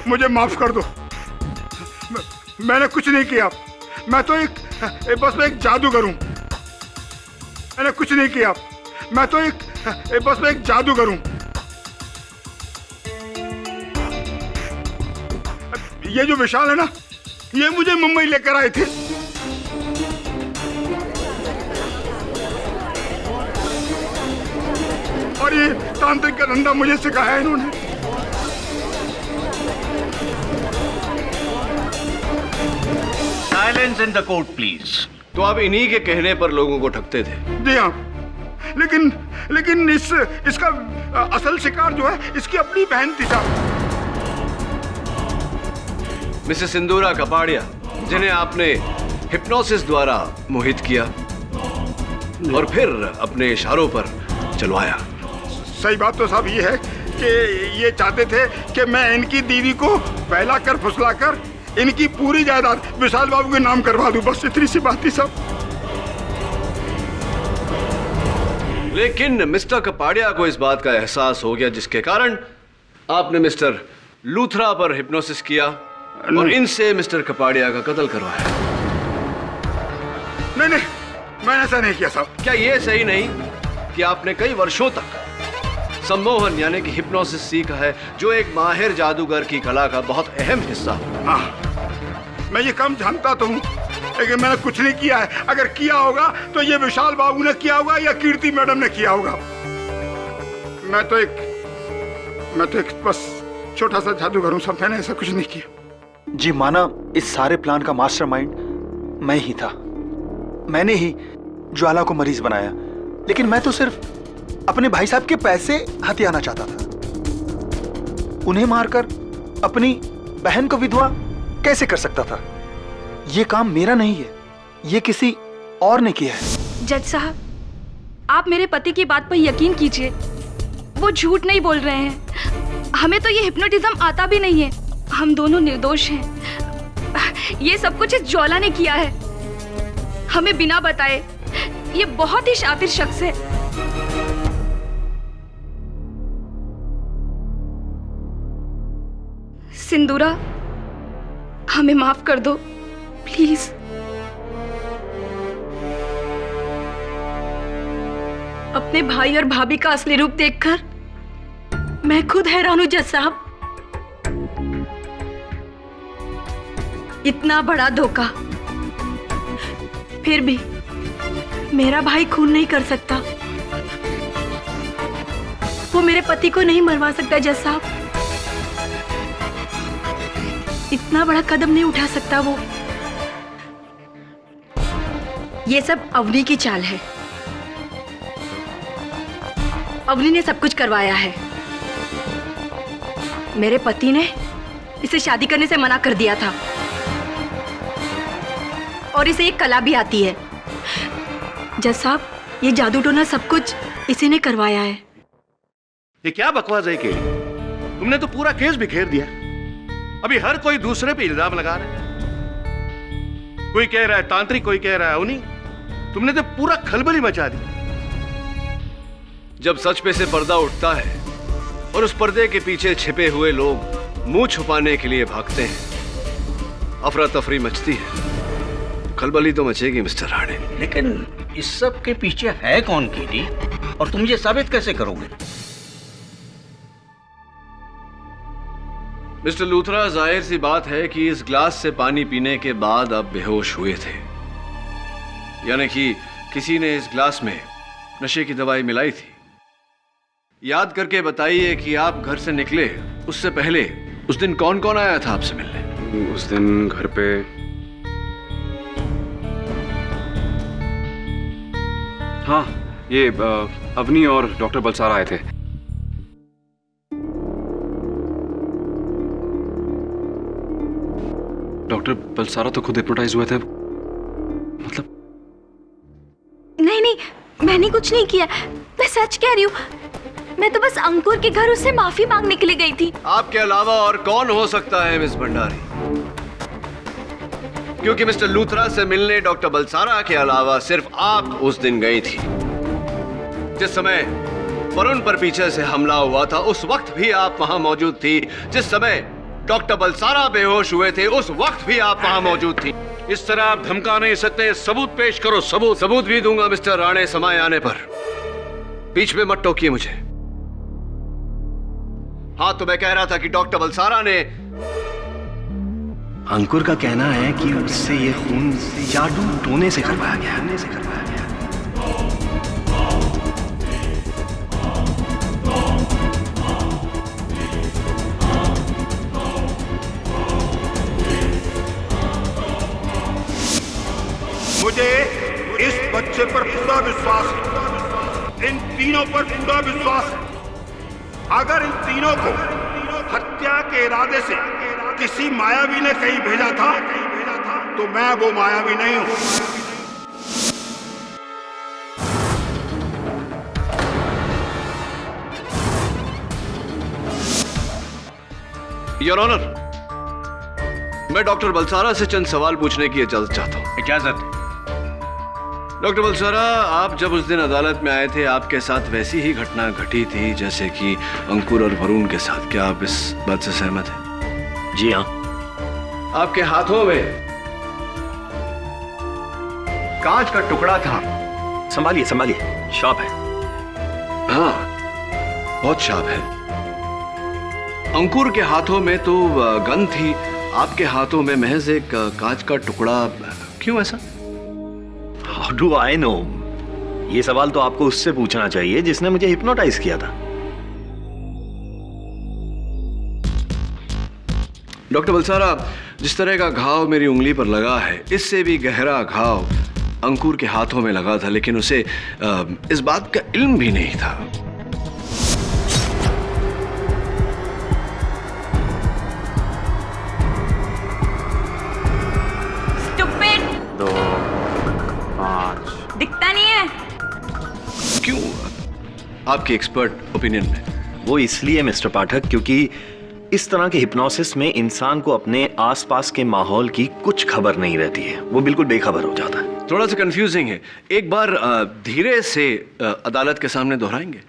मुझे माफ कर दो, मैंने कुछ नहीं किया। मैं तो बस एक जादूगर हूं। मैंने कुछ नहीं किया, मैं तो बस एक जादूगर हूं। ये जो विशाल है ना, ये मुझे मुंबई लेकर आए थे। और ये तांत्रिक का धंधा मुझे सिखाया है इन्होंने। Silence in the court please. तो आप इन्हीं के कहने पर लोगों को ठगते थे? जी हाँ, लेकिन इसका असल शिकार जो है इसकी अपनी बहन थी साहब, मिसेस सिंदूरा कपाड़िया, जिन्हें आपने हिप्नोसिस द्वारा मोहित किया और फिर अपने इशारों पर चलवाया। सही बात तो साहब ये है कि ये चाहते थे कि मैं इनकी दीदी को बहला कर फुसला कर इनकी पूरी जायदाद विशाल बाबू के नाम करवा दूं, बस इतनी सी बात थी साहब। लेकिन मिस्टर कपाड़िया को इस बात का एहसास हो गया, जिसके कारण आपने मिस्टर लूथरा पर हिप्नोसिस किया और इनसे मिस्टर कपाड़िया का कत्ल करवाया। नहीं, मैंने ऐसा नहीं किया साहब। क्या ये सही नहीं कि आपने कई वर्षों तक सम्मोहन यानी कि हिप्नोसिस सीखा है, जो एक माहिर जादूगर की कला का बहुत अहम हिस्सा है? हाँ, मैं ये काम जानता तो हूँ, लेकिन मैंने कुछ नहीं किया है। अगर किया होगा तो ये विशाल बाबू ने किया होगा या कीर्ति मैडम ने किया होगा। मैं तो एक बस छोटा सा जादूगर हूँ साहब, मैंने ऐसा कुछ नहीं किया। जी माना, इस सारे प्लान का मास्टरमाइंड मैं ही था। मैंने ही ज्वाला को मरीज बनाया, लेकिन मैं तो सिर्फ अपने भाई साहब के पैसे हथियाना चाहता था। उन्हें मारकर अपनी बहन को विधवा कैसे कर सकता था? ये काम मेरा नहीं है, ये किसी और ने किया है। जज साहब, आप मेरे पति की बात पर यकीन कीजिए, वो झूठ नहीं बोल रहे हैं। हमें तो ये हिप्नोटिज्म आता भी नहीं है, हम दोनों निर्दोष हैं। ये सब कुछ इस ज्वाला ने किया है, हमें बिना बताए। ये बहुत ही शातिर शख्स है। सिंदूरा, हमें माफ कर दो प्लीज। अपने भाई और भाभी का असली रूप देखकर मैं खुद हैरान हूं जज साहब। इतना बड़ा धोखा, फिर भी मेरा भाई खून नहीं कर सकता। वो मेरे पति को नहीं मरवा सकता जज साहब। इतना बड़ा कदम नहीं उठा सकता वो। ये सब अवनी की चाल है। अवनी ने सब कुछ करवाया है। मेरे पति ने इसे शादी करने से मना कर दिया था और इसे एक कला भी आती है। जज साहब, ये जादू टोना सब कुछ इसी ने करवाया है। ये क्या बकवास है केली? तुमने तो पूरा केस बिखेर दिया। अभी हर कोई दूसरे पे इल्जाम लगा रहा है। कोई कह रहा है तांत्रिक, कोई कह रहा है अवनी। तुमने तो पूरा खलबली मचा दी। जब सच पे से पर्दा उठता है और उस पर्दे के पीछे छिपे हुए लोग मुंह छुपाने के लिए भागते हैं, अफरा तफरी मचती है। खलबली तो मचेगी मिस्टर राणे। लेकिन इस सब के पीछे है कौन केडी, और तुम ये साबित कैसे करोगे? मिस्टर लूथरा, जाहिर सी बात है कि इस ग्लास से पानी पीने के बाद आप बेहोश हुए थे, यानी कि किसी ने इस ग्लास में नशे की दवाई मिलाई थी। याद करके बताइए कि आप घर से निकले उससे पहले उस दिन कौन कौन आया था आपसे मिलने? उस दिन घर पे हाँ, ये अवनी और डॉक्टर बलसारा आए थे। डॉक्टर बलसारा तो खुद हिप्नोटाइज हुए थे, मतलब। नहीं नहीं, मैंने कुछ नहीं किया, मैं सच कह रही हूँ। मैं तो बस अंकुर के घर उससे माफी मांगने के लिए गई थी। आपके अलावा और कौन हो सकता है मिस भंडारी? क्योंकि मिस्टर लूथरा से मिलने डॉक्टर बलसारा के अलावा सिर्फ आप उस दिन गई थी। जिस समय वरुण पर पीछे से हमला हुआ था उस वक्त भी आप वहां मौजूद थी। जिस समय डॉक्टर बलसारा बेहोश हुए थे उस वक्त भी आप वहां मौजूद थी। इस तरह आप धमका नहीं सकते, सबूत पेश करो। सबूत भी दूंगा मिस्टर राणे, समय आने पर। बीच में मत टोकिए मुझे। हाँ, तो मैं कह रहा था कि डॉक्टर बलसारा ने, अंकुर का कहना है कि उससे ये खून जादू टोने से करवाया गया। मुझे इस बच्चे पर पूरा विश्वास है, इन तीनों पर पूरा विश्वास है। अगर इन तीनों को हत्या के इरादे से किसी मायावी ने कहीं भेजा था तो मैं वो मायावी नहीं हूं। योर ऑनर, मैं डॉक्टर बलसारा से चंद सवाल पूछने की इजाजत चाहता हूं। इजाजत। डॉक्टर बलसारा, आप जब उस दिन अदालत में आए थे आपके साथ वैसी ही घटना घटी थी जैसे कि अंकुर और वरुण के साथ। क्या आप इस बात से सहमत हैं? जी हाँ। आपके हाथों में कांच का टुकड़ा था। संभालिए संभालिए, शार्प है। हाँ, बहुत शार्प है। अंकुर के हाथों में तो गन थी, आपके हाथों में महज एक कांच का टुकड़ा। क्यों ऐसा? How do I know? ये सवाल तो आपको उससे पूछना चाहिए जिसने मुझे हिप्नोटाइज किया था। डॉक्टर बलसारा, जिस तरह का घाव मेरी उंगली पर लगा है इससे भी गहरा घाव अंकुर के हाथों में लगा था, लेकिन उसे इस बात का इल्म भी नहीं था। दिखता नहीं है। क्यों? आपके एक्सपर्ट ओपिनियन में? वो इसलिए मिस्टर पाठक क्योंकि इस तरह के हिप्नोसिस में इंसान को अपने आसपास के माहौल की कुछ खबर नहीं रहती है, वो बिल्कुल बेखबर हो जाता है। थोड़ा सा कंफ्यूजिंग है, एक बार धीरे से अदालत के सामने दोहराएंगे?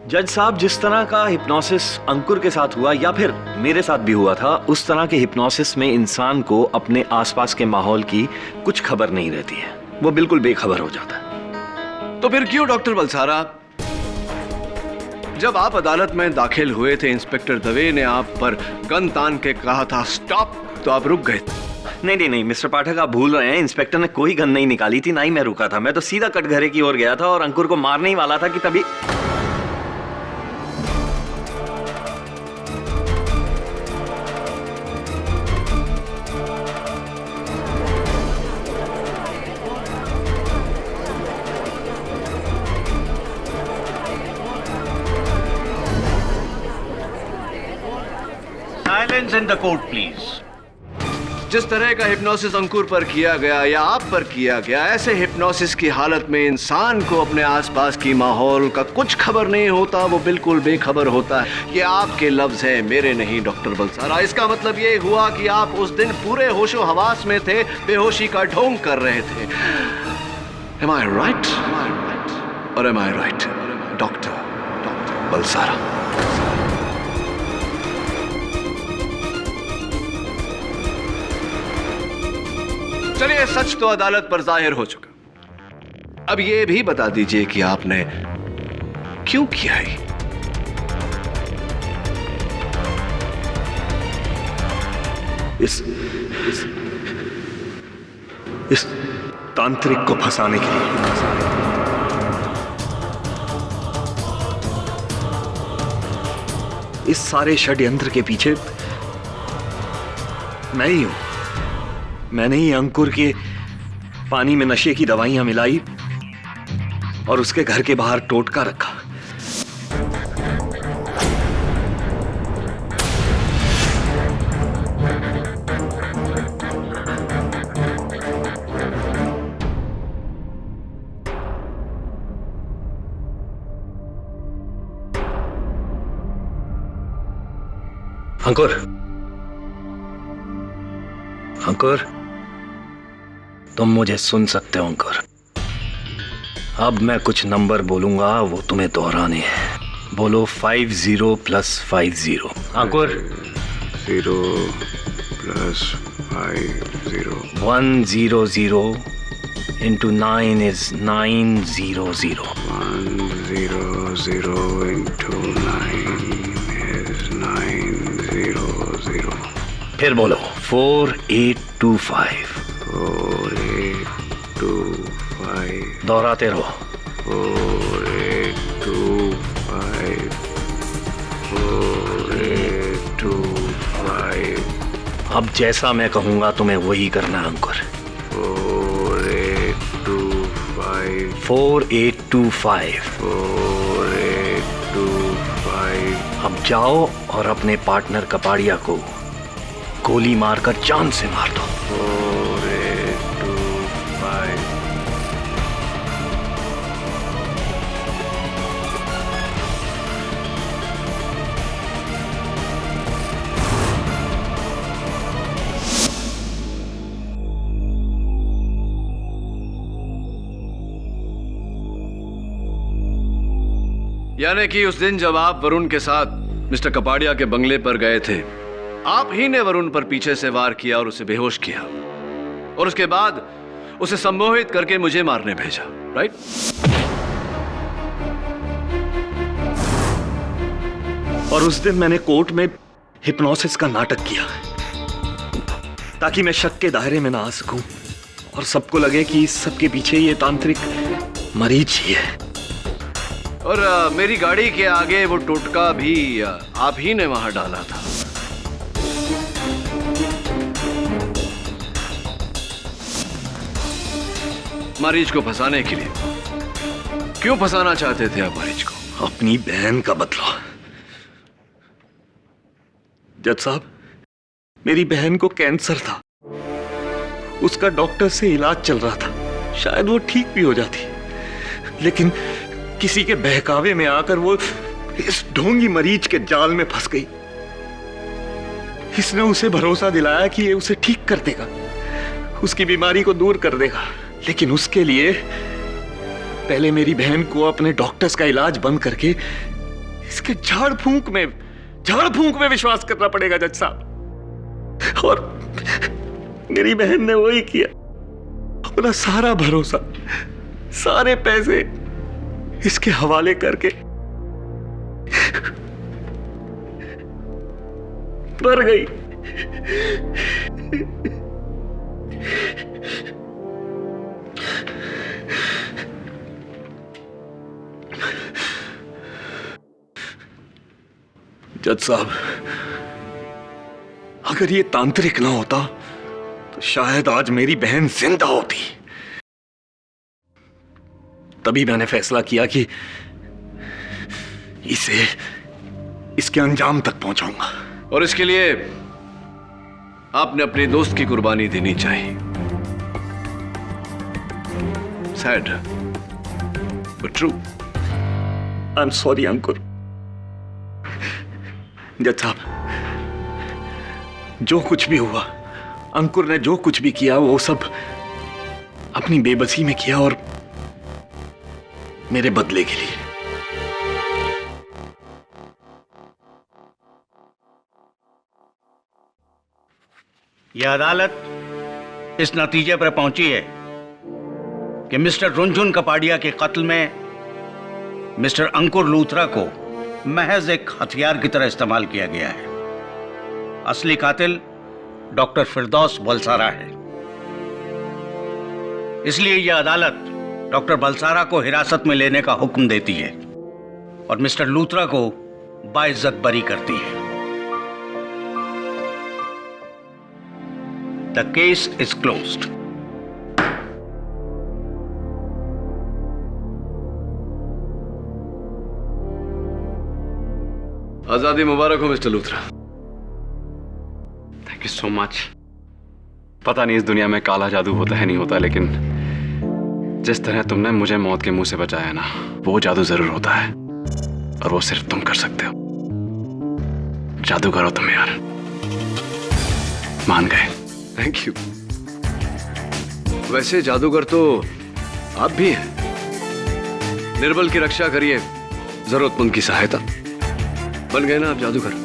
जज साहब, जिस तरह का हिप्नोसिस अंकुर के साथ हुआ या फिर मेरे साथ भी हुआ था, उस तरह के हिप्नोसिस में इंसान को अपने आसपास के माहौल की कुछ खबर नहीं रहती है, वो बिल्कुल बेखबर हो जाता है। तो फिर क्यों डॉक्टर बलसारा, जब आप अदालत में दाखिल हुए थे इंस्पेक्टर दवे ने आप पर गन तान के कहा था स्टॉप, तो आप रुक गए? नहीं मिस्टर पाठक, आप भूल रहे हैं। इंस्पेक्टर ने कोई गन नहीं निकाली थी, ना ही मैं रुका था। मैं तो सीधा कटघरे की ओर गया था और अंकुर को मारने ही वाला था कि तभी silence in the court please. जिस तरह का हिप्नोसिस अंकुर पर किया गया या आप पर किया गया, ऐसे हिप्नोसिस की हालत में इंसान को अपने आसपास की माहौल का कुछ खबर नहीं होता, वो बिल्कुल बेखबर होता है। ये आपके लफ्ज हैं, मेरे नहीं डॉक्टर बलसारा। इसका मतलब ये हुआ कि आप उस दिन पूरे होशो हवास में थे, बेहोशी का ढोंग कर रहे थे। Am I right? Or am I right, doctor Balsara? चलिए, सच तो अदालत पर जाहिर हो चुका। अब ये भी बता दीजिए कि आपने क्यों किया है? इस तांत्रिक को फंसाने के लिए। इस सारे षड्यंत्र के पीछे मैं ही हूं। मैंने ही अंकुर के पानी में नशे की दवाइयां मिलाई और उसके घर के बाहर टोटका रखा। अंकुर, अंकुर, तुम मुझे सुन सकते हो अंकुर? अब मैं कुछ नंबर बोलूंगा, वो तुम्हें दोहराने हैं। बोलो 50 + 50। अंकुर 0 + 50 100 into 9 is 900 100 into 9 is 900 फिर बोलो 4825 4825 दोहराते रहो 4825 4825 अब जैसा मैं कहूंगा तुम्हें वही करना है अंकुर 4825 अब जाओ और अपने पार्टनर कपाड़िया को गोली मारकर जान से मार दो 4825 यानी कि उस दिन जब आप वरुण के साथ मिस्टर कपाड़िया के बंगले पर गए थे, आप ही ने वरुण पर पीछे से वार किया और उसे बेहोश किया और उसके बाद उसे सम्मोहित करके मुझे मारने भेजा, राइट? और उस दिन मैंने कोर्ट में हिप्नोसिस का नाटक किया ताकि मैं शक के दायरे में ना आ सकूं और सबको लगे कि इस सब के पीछे ये तांत्रिक मरीज ही है। और मेरी गाड़ी के आगे वो टोटका भी आप ही ने वहां डाला था। मरीज को फंसाने के लिए। क्यों फंसाना चाहते थे आप मरीज को? अपनी बहन का बदला। जज साहब, मेरी बहन को कैंसर था, उसका डॉक्टर से इलाज चल रहा था, शायद वो ठीक भी हो जाती, लेकिन किसी के बहकावे में आकर वो इस ढोंगी मरीज के जाल में फंस गई। इसने उसे भरोसा दिलाया कि ये उसे ठीक कर देगा, उसकी बीमारी को दूर कर देगा, लेकिन उसके लिए पहले मेरी बहन को अपने डॉक्टर्स का इलाज बंद करके इसके झाड़ फूंक में विश्वास करना पड़ेगा जज साहब। और मेरी बहन ने वही किया, अपना सारा भरोसा, सारे पैसे इसके हवाले करके मर गई। जज साहब, अगर ये तांत्रिक ना होता तो शायद आज मेरी बहन जिंदा होती। तभी मैंने फैसला किया कि इसे इसके अंजाम तक पहुंचाऊंगा। और इसके लिए आपने अपने दोस्त की कुर्बानी देनी चाहिए। Sad but true. I am sorry Ankur. जज साहब, जो कुछ भी हुआ, अंकुर ने जो कुछ भी किया वो सब अपनी बेबसी में किया और मेरे बदले के लिए। यह अदालत इस नतीजे पर पहुंची है कि मिस्टर रुंझुन कपाड़िया के कत्ल में मिस्टर अंकुर लूथरा को महज एक हथियार की तरह इस्तेमाल किया गया है। असली कातिल डॉक्टर फिरदौस बलसारा है। इसलिए यह अदालत डॉक्टर बलसारा को हिरासत में लेने का हुक्म देती है और मिस्टर लूथरा को बाइज्जत बरी करती है। The case is closed. आजादी मुबारक हो mister Luthra. Thank you so much. पता नहीं इस दुनिया में काला जादू होता है नहीं होता, लेकिन जिस तरह तुमने मुझे मौत के मुंह से बचाया ना, वो जादू जरूर होता है और वो सिर्फ तुम कर सकते हो। जादूगर हो तुम यार, मान गए। Thank you. वैसे जादूगर तो आप भी हैं। निर्बल की रक्षा करिए, जरूरतमंद की सहायता। बन गए ना आप जादूगर।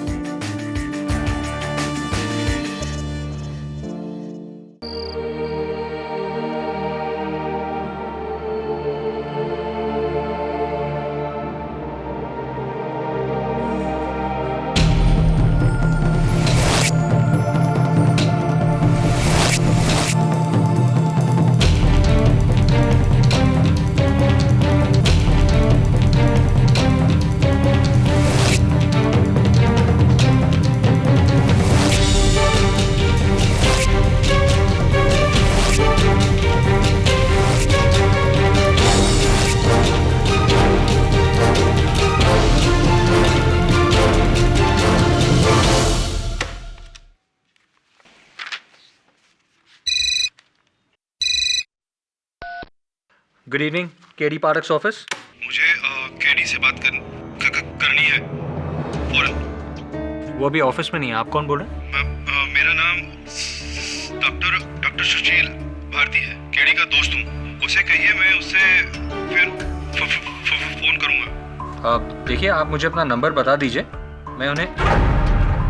Good evening, KD Pathak's office. मुझे केडी से बात करनी है फौरन। वो अभी ऑफिस में नहीं है। आप कौन बोल रहे हैं? मेरा नाम डॉक्टर सुशील भारती है। केडी का दोस्त हूँ। उसे कहिए मैं उससे फिर फोन करूँगा। देखिए, आप मुझे अपना नंबर बता दीजिए, मैं उन्हें।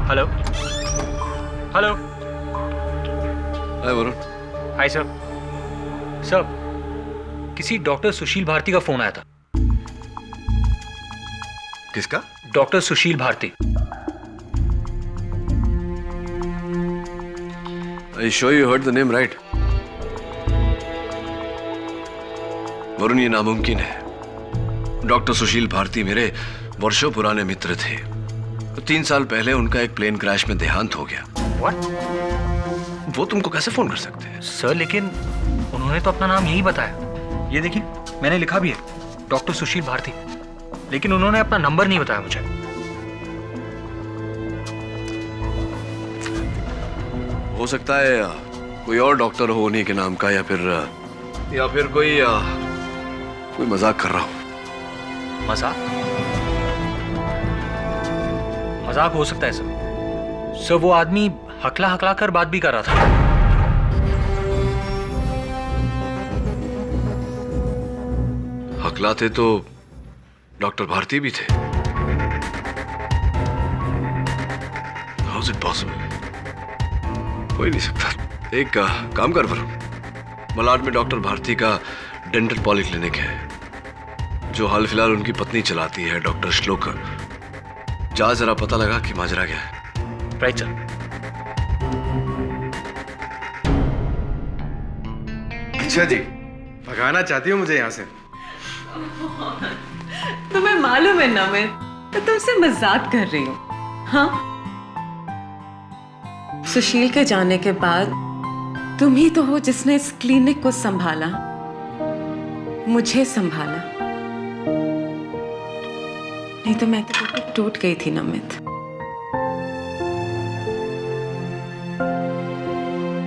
Hello hello. Hi Varun. Hi sir. Sir, किसी डॉक्टर सुशील भारती का फोन आया था। किसका? Doctor Sushil Bharati. I sure you heard the name right? Varun, ये नामुमकिन है। डॉक्टर सुशील भारती मेरे वर्षों पुराने मित्र थे। 3 साल पहले उनका एक प्लेन क्रैश में देहांत हो गया। What? वो तुमको कैसे फोन कर सकते हैं? सर, लेकिन उन्होंने तो अपना नाम यही बताया। ये देखिए, मैंने लिखा भी है, डॉक्टर सुशील भारती, लेकिन उन्होंने अपना नंबर नहीं बताया मुझे। हो सकता है कोई और डॉक्टर हो उन्हीं के नाम का, या फिर कोई मजाक कर रहा हो। मजाक हो सकता है सर। सर, वो आदमी हकला हकला कर बात भी कर रहा था। हकलाते तो डॉक्टर भारती भी थे। How is it possible? हो ही नहीं सकता। एक काम कर वरुण, मलाड में डॉक्टर भारती का डेंटल पॉलीक्लिनिक है, जो हाल फिलहाल उनकी पत्नी चलाती है, डॉक्टर श्लोका। जा जरा पता लगा कि माजरा क्या है। Right sir. अच्छा जी, भगाना चाहती हो मुझे यहाँ से? तुम्हें मालूम है ना, मैं तो तुमसे मजाक कर रही हूँ। हाँ, सुशील के जाने के बाद तुम ही तो हो जिसने इस क्लिनिक को संभाला, मुझे संभाला। नहीं तो मैं तो टूट गई थी नमित।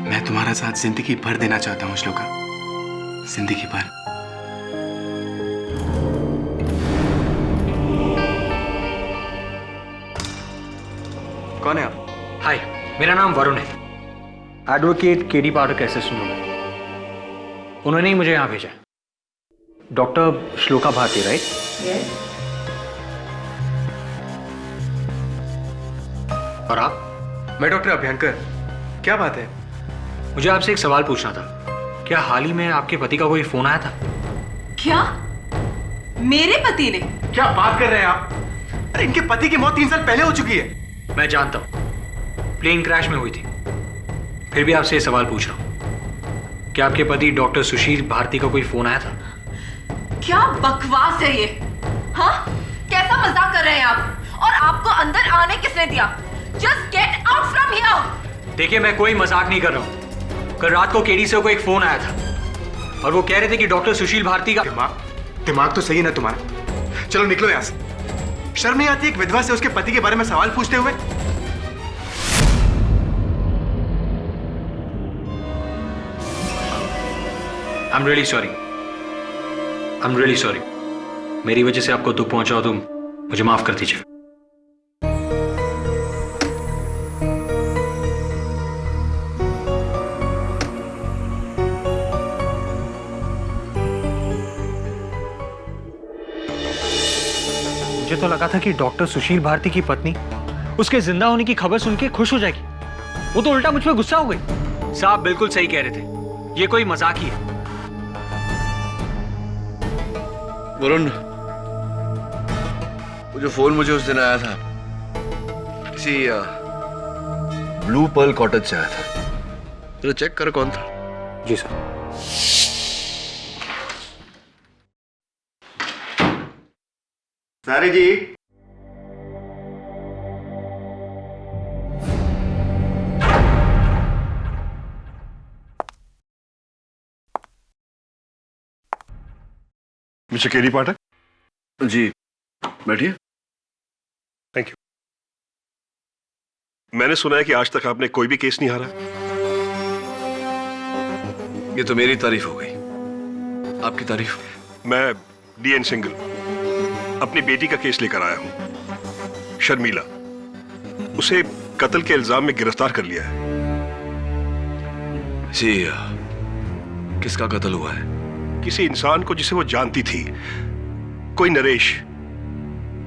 मैं तुम्हारा साथ जिंदगी भर देना चाहता हूँ श्लोका, जिंदगी भर। कौन है आप? हाय, मेरा नाम वरुण है, एडवोकेट केडी पाठक के असिस्टेंट हूं मैं। उन्होंने ही मुझे यहाँ भेजा। Doctor Shloka Bharti, right? और आप? मैं डॉक्टर अभ्यंकर। क्या बात है? मुझे आपसे एक सवाल पूछना था। क्या हाल ही में आपके पति का कोई फोन आया था? क्या? मेरे पति ने? क्या बात कर रहे हैं आप? अरे इनके पति की मौत 3 साल पहले हो चुकी है। मैं जानता हूं, प्लेन क्रैश में हुई थी। फिर भी आपसे सवाल पूछ रहा हूं, क्या आपके पति डॉक्टर सुशील भारती का कोई फोन आया था? क्या बकवास है ये? हाँ, कैसा मजाक कर रहे हैं आप? और आपको अंदर आने किसने दिया? Just get out from here. देखिए, मैं कोई मजाक नहीं कर रहा हूं। कल रात को केडी से को एक फोन आया था और वो कह रहे थे कि डॉक्टर सुशील भारती का। दिमाग तो सही ना तुम्हारा? चलो निकलो यहाँ से। शर्म नहीं आती एक विधवा से उसके पति के बारे में सवाल पूछते हुए? I'm really sorry. I'm really sorry. मेरी वजह से आपको दुख पहुंचा हो तो मुझे माफ कर दीजिए। तो लगा था कि डॉक्टर सुशील भारती की पत्नी उसके जिंदा होने की खबर सुन के खुश हो जाएगी, वो तो उल्टा मुझ पे गुस्सा हो गई। साहब बिल्कुल सही कह रहे थे, ये कोई मजाक ही है। वरुण, वो जो फोन मुझे उस दिन आया था किसी ब्लू पर्ल कॉटेज से आया था, जरा चेक कर कौन था। जी सर। सारे जी, मिस्टर केडी पाठक। जी बैठिए। Thank you. मैंने सुना है कि आज तक आपने कोई भी केस नहीं हारा। ये तो मेरी तारीफ हो गई, आपकी तारीफ? मैं डीएन सिंगल अपनी बेटी का केस लेकर आया हूं, शर्मिला। उसे कत्ल के इल्जाम में गिरफ्तार कर लिया है। जी, किसका कत्ल हुआ है? किसी इंसान को जिसे वो जानती थी, कोई नरेश।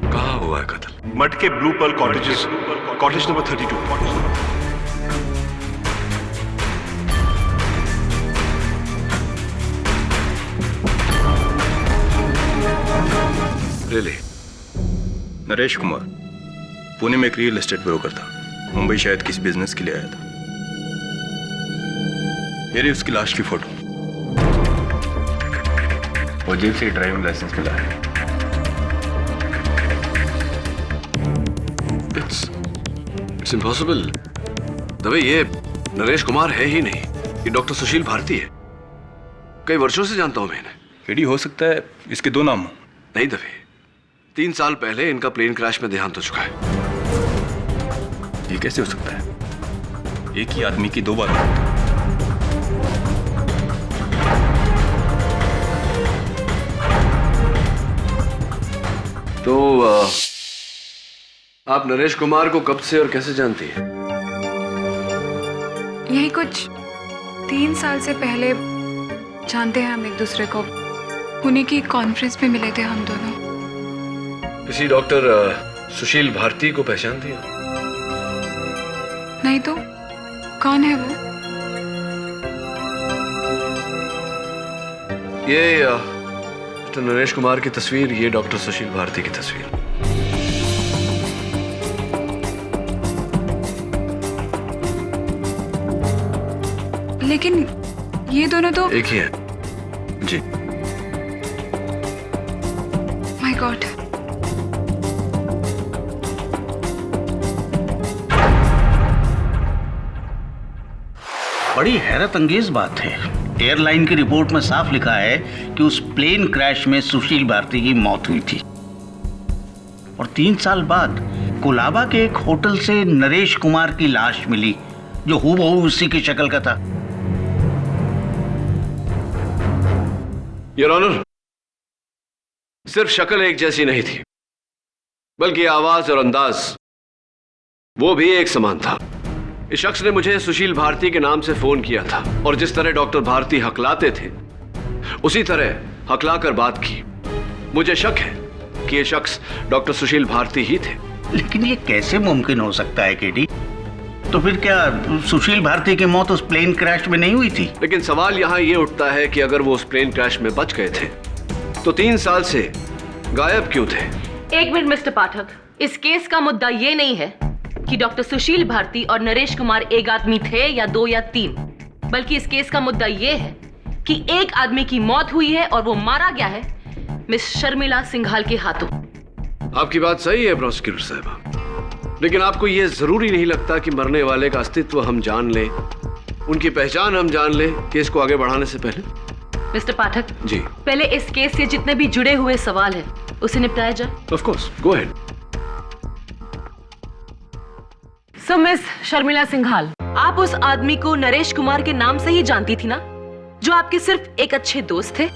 कहाँ हुआ है कत्ल? मड के blue pearl cottages, cottage number 32। Really? Naresh Kumar Pune में एक रियल एस्टेट ब्रोकर था, मुंबई शायद किसी बिजनेस के लिए आया था। ये रही उसकी लाश की फोटो, वो जेल से ड्राइविंग लाइसेंस मिला है। It's impossible. दबे ये नरेश कुमार है ही नहीं, ये डॉक्टर सुशील भारती है। कई वर्षों से जानता हूं मैं इन्हें। केडी, हो सकता है इसके दो नाम हो। नहीं दबे, 3 साल पहले इनका प्लेन क्रैश में देहांत हो चुका है। ये कैसे हो सकता है? एक ही आदमी की 2 बार। तो आप नरेश कुमार को कब से और कैसे जानती हैं? यही कुछ 3 साल से पहले जानते हैं हम एक दूसरे को। पुणे की कॉन्फ्रेंस में मिले थे हम दोनों। किसी डॉक्टर सुशील भारती को पहचानती हैं? नहीं तो कौन है वो? ये तो नरेश कुमार की तस्वीर, ये डॉक्टर सुशील भारती की तस्वीर। लेकिन ये दोनों तो एक ही है। जी। My God. बड़ी हैरत अंगेज बात है। एयरलाइन की रिपोर्ट में साफ लिखा है कि उस प्लेन क्रैश में सुशील भारती की मौत हुई थी और 3 साल बाद कोलाबा के एक होटल से नरेश कुमार की लाश मिली, जो हूबहू उसी की शक्ल का था। योर ऑनर, सिर्फ शक्ल एक जैसी नहीं थी, बल्कि आवाज और अंदाज वो भी एक समान था। इस शख्स ने मुझे सुशील भारती के नाम से फोन किया था और जिस तरह डॉक्टर भारती हकलाते थे उसी तरह हकलाकर बात की। मुझे शक है कि ये शख्स डॉक्टर सुशील भारती ही थे। लेकिन ये कैसे मुमकिन हो सकता है केडी? तो फिर क्या सुशील भारती की मौत उस प्लेन क्रैश में नहीं हुई थी? लेकिन सवाल यहां ये उठता है कि अगर वो उस प्लेन क्रैश में बच गए थे तो 3 साल से गायब क्यों थे? एक मिनट मिस्टर पाठक, इस केस का मुद्दा ये नहीं है कि डॉक्टर सुशील भारती और नरेश कुमार एक आदमी थे या 2 या 3, बल्कि इस केस का मुद्दा ये है कि एक आदमी की मौत हुई है और वो मारा गया है मिस शर्मिला सिंघाल के हाथों। आपकी बात सही है प्रोसिक्यूटर साहब, लेकिन आपको यह जरूरी नहीं लगता कि मरने वाले का अस्तित्व हम जान लें, उनकी पहचान हम जान लें केस को आगे बढ़ाने से पहले? मिस्टर पाठक जी, पहले इस केस से जितने भी जुड़े हुए सवाल हैं उसे निपटाया जाए। Of course, go ahead. So miss Sharmila Singhal, आप उस आदमी को नरेश कुमार के नाम से ही जानती थी ना, जो आपके सिर्फ एक अच्छे दोस्त थे,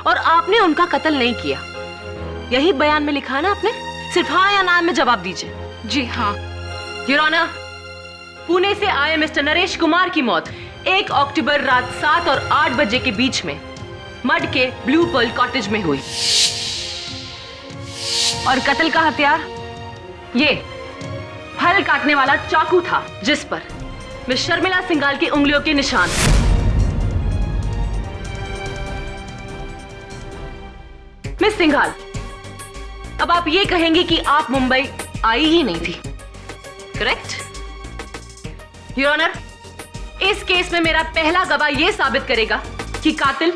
और आपने उनका कत्ल नहीं किया। यही बयान में लिखा है ना आपने? सिर्फ हाँ या ना में जवाब दीजिए। जी हाँ। योर ऑनर, पुणे से आए मिस्टर नरेश कुमार की मौत 1 अक्टूबर रात 7 और 8 बजे के बीच में मड के ब्लू पर्ल कॉटेज में हुई। और कत्ल का हथियार ये फल काटने वाला चाकू था, जिस पर मिस शर्मिला सिंघाल की उंगलियों के निशान। मिस सिंघाल, अब आप ये कहेंगे कि आप मुंबई आई ही नहीं थी, करेक्ट? योर ऑनर, इस केस में मेरा पहला गवाह यह साबित करेगा कि कातिल